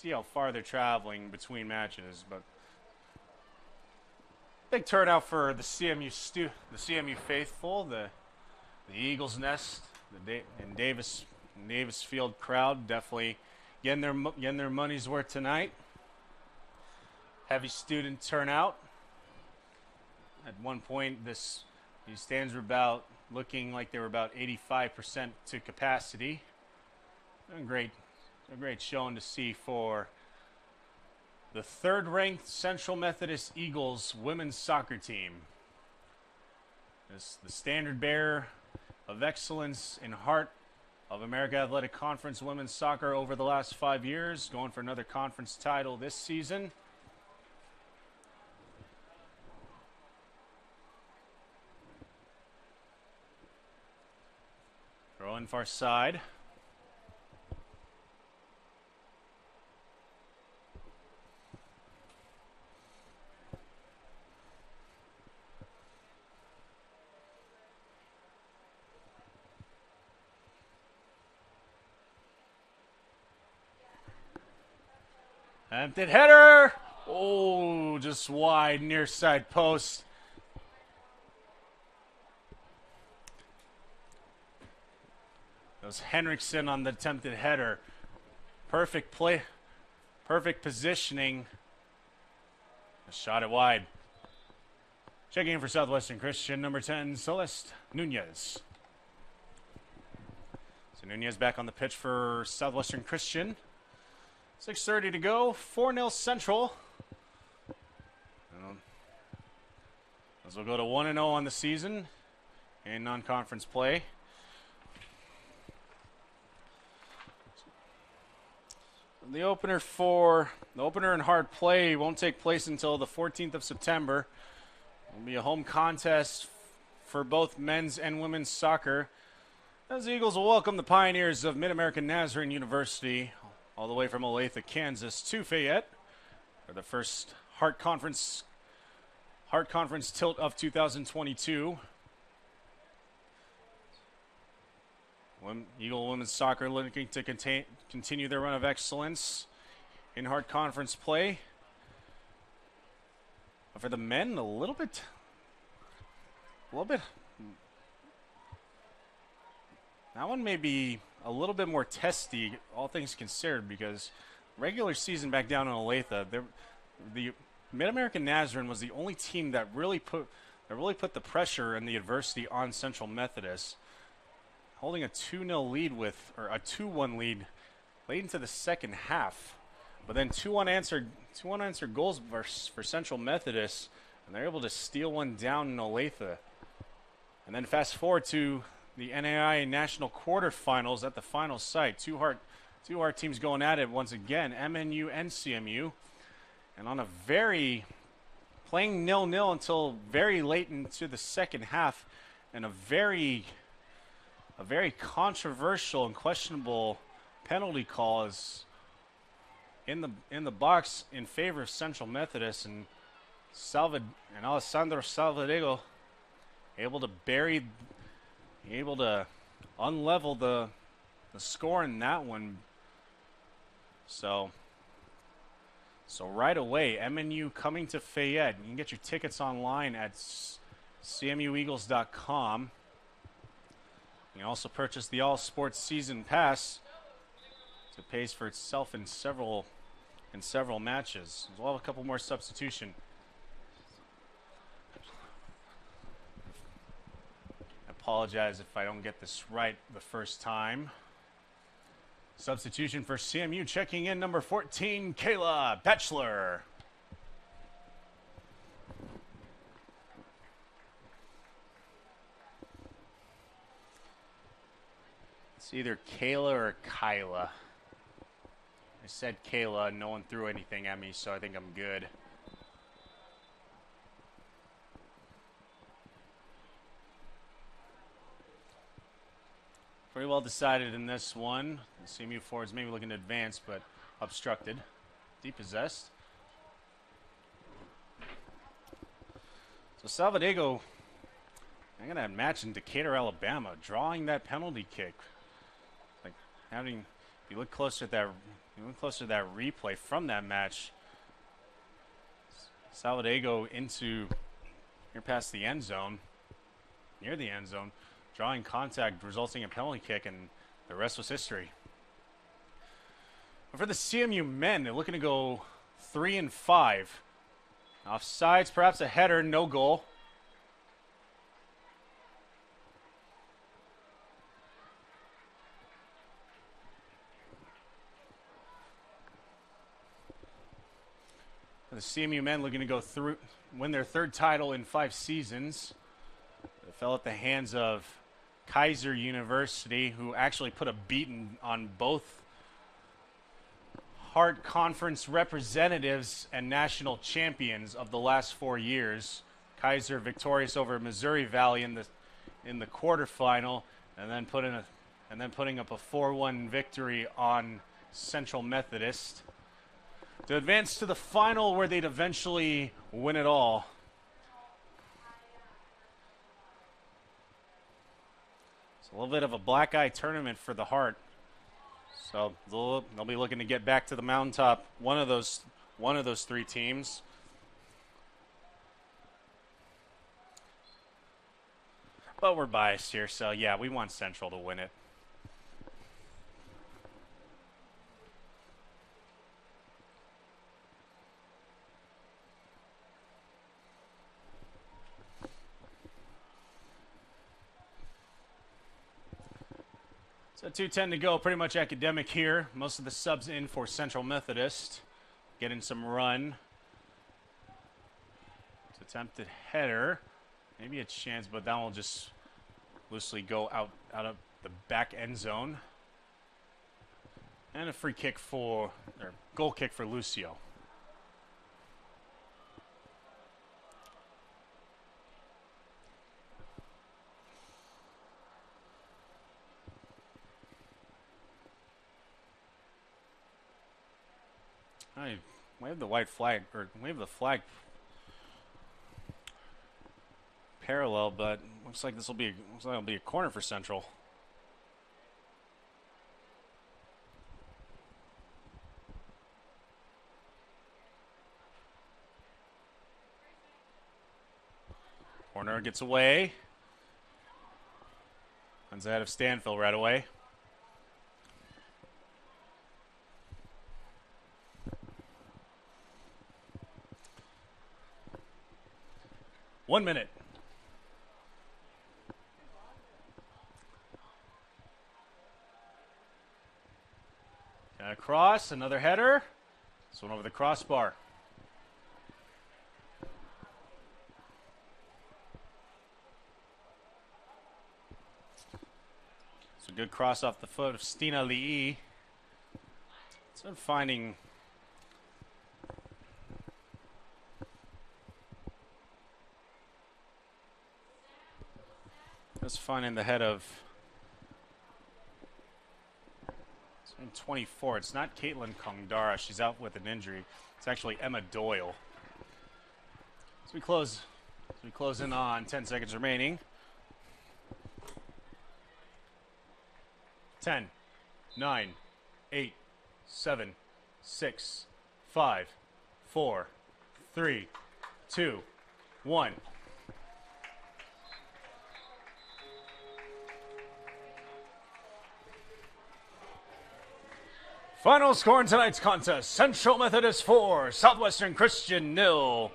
how far they're traveling between matches. But big turnout for the CMU faithful, the Eagles Nest, and Davis Field crowd definitely getting their money's worth tonight. Heavy student turnout. At one point, these stands were looking like they were about 85% to capacity. A great showing to see for the third-ranked Central Methodist Eagles women's soccer team. It's the standard bearer of excellence in heart of America Athletic Conference women's soccer over the last 5 years, going for another conference title this season. Throw in far side. Attempted header. Oh, just wide, near side post. That was Henriksen on the attempted header. Perfect play, perfect positioning. Shot it wide. Checking in for Southwestern Christian, number 10, Celeste Nunez. So Nunez back on the pitch for Southwestern Christian. 6:30 to go. 4-0 Central. As we'll go to 1-0 on the season in non-conference play. The opener in hard play won't take place until the 14th of September. It'll be a home contest for both men's and women's soccer, as the Eagles will welcome the Pioneers of Mid-American Nazarene University all the way from Olathe, Kansas to Fayette for the first Heart Conference tilt of 2022. Eagle women's soccer looking to continue their run of excellence in Heart Conference play. But for the men, a little bit. That one may be a little bit more testy, all things considered, because regular season back down in Olathe, the Mid-American Nazarene was the only team that really put the pressure and the adversity on Central Methodist, holding a 2-0 lead or a 2-1 lead late into the second half. But then two unanswered goals for Central Methodist, and they're able to steal one down in Olathe. And then fast forward to the NAIA National Quarterfinals at the final site. Two Heart teams going at it once again, MNU and CMU. And on playing 0-0 until very late into the second half, and a very controversial and questionable penalty call is in the box in favor of Central Methodist, and Alessandro Salvadego able to unlevel the score in that one. So right away, MNU coming to Fayette. You can get your tickets online at cmueagles.com. You can also purchase the All Sports Season Pass. It pays for itself in several matches. We'll have a couple more substitution. I apologize if I don't get this right the first time. Substitution for CMU, checking in number 14, Kayla Batchelor. It's either Kayla or Kyla. I said Kayla, no one threw anything at me, so I think I'm good. Pretty well decided in this one. The CMU forwards maybe looking to advance, but obstructed. Depossessed. So Salvadego, I'm going to imagine Decatur, Alabama, drawing that penalty kick. Like if you look closer at that replay from that match, Salvadego near past the end zone, near the end zone, drawing contact, resulting in a penalty kick, and the rest was history. But for the CMU men, they're looking to go 3-5. Offsides, perhaps a header, no goal. For the CMU men looking to go win their third title in 5 seasons. They fell at the hands of Kaiser University, who actually put a beating on both Heart Conference representatives and national champions of the last 4 years. Kaiser victorious over Missouri Valley in the quarterfinal, and then putting up a 4-1 victory on Central Methodist to advance to the final, where they'd eventually win it all. It's a little bit of a black eye tournament for the Heart. So they'll be looking to get back to the mountaintop. One of those 3 teams. But we're biased here, so yeah, we want Central to win it. So 2:10 to go, pretty much academic here. Most of the subs in for Central Methodist. Getting some run. It's attempted header. Maybe a chance, but that will just loosely go out of the back end zone. And a free kick or goal kick for Lucio. I wave the white flag, or wave the flag parallel, but looks like it'll be a corner for Central. Corner gets away. Runs ahead of Stanfield right away. One minute. Across, another header. This one over the crossbar. It's a good cross off the foot of Stina Lee. So finding the head of 24. It's not Caitlin Kongdara. She's out with an injury. It's actually Emma Doyle. As we close in on 10 seconds remaining. 10, 9, 8, 7, 6, 5, 4, 3, 2, 1. Final score in tonight's contest, Central Methodist 4, Southwestern Christian 0.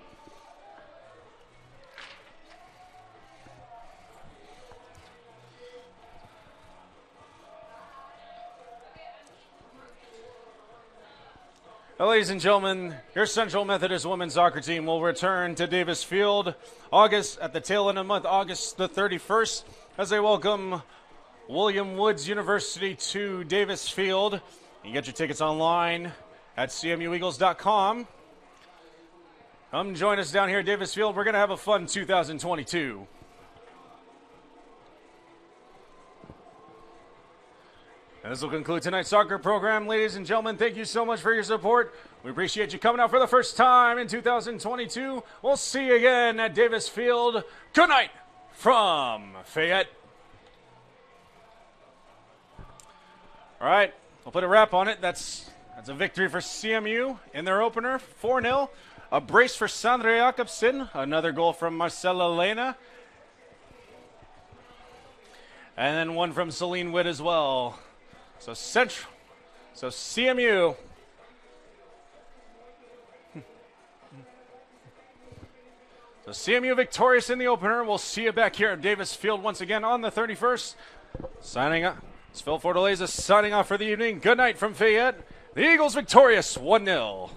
Well, ladies and gentlemen, your Central Methodist women's soccer team will return to Davis Field at the tail end of the month, August the 31st, as they welcome William Woods University to Davis Field. You can get your tickets online at cmueagles.com. Come join us down here at Davis Field. We're going to have a fun 2022. And this will conclude tonight's soccer program. Ladies and gentlemen, thank you so much for your support. We appreciate you coming out for the first time in 2022. We'll see you again at Davis Field. Good night from Fayette. All right. We'll put a wrap on it. That's a victory for CMU in their opener, 4-0. A brace for Sandra Jakobsen. Another goal from Marcela Lena. And then one from Celine Witt as well. So CMU. So CMU victorious in the opener. We'll see you back here at Davis Field once again on the 31st. Signing up. It's Phil Fortaleza signing off for the evening. Good night from Fayette. The Eagles victorious 1-0.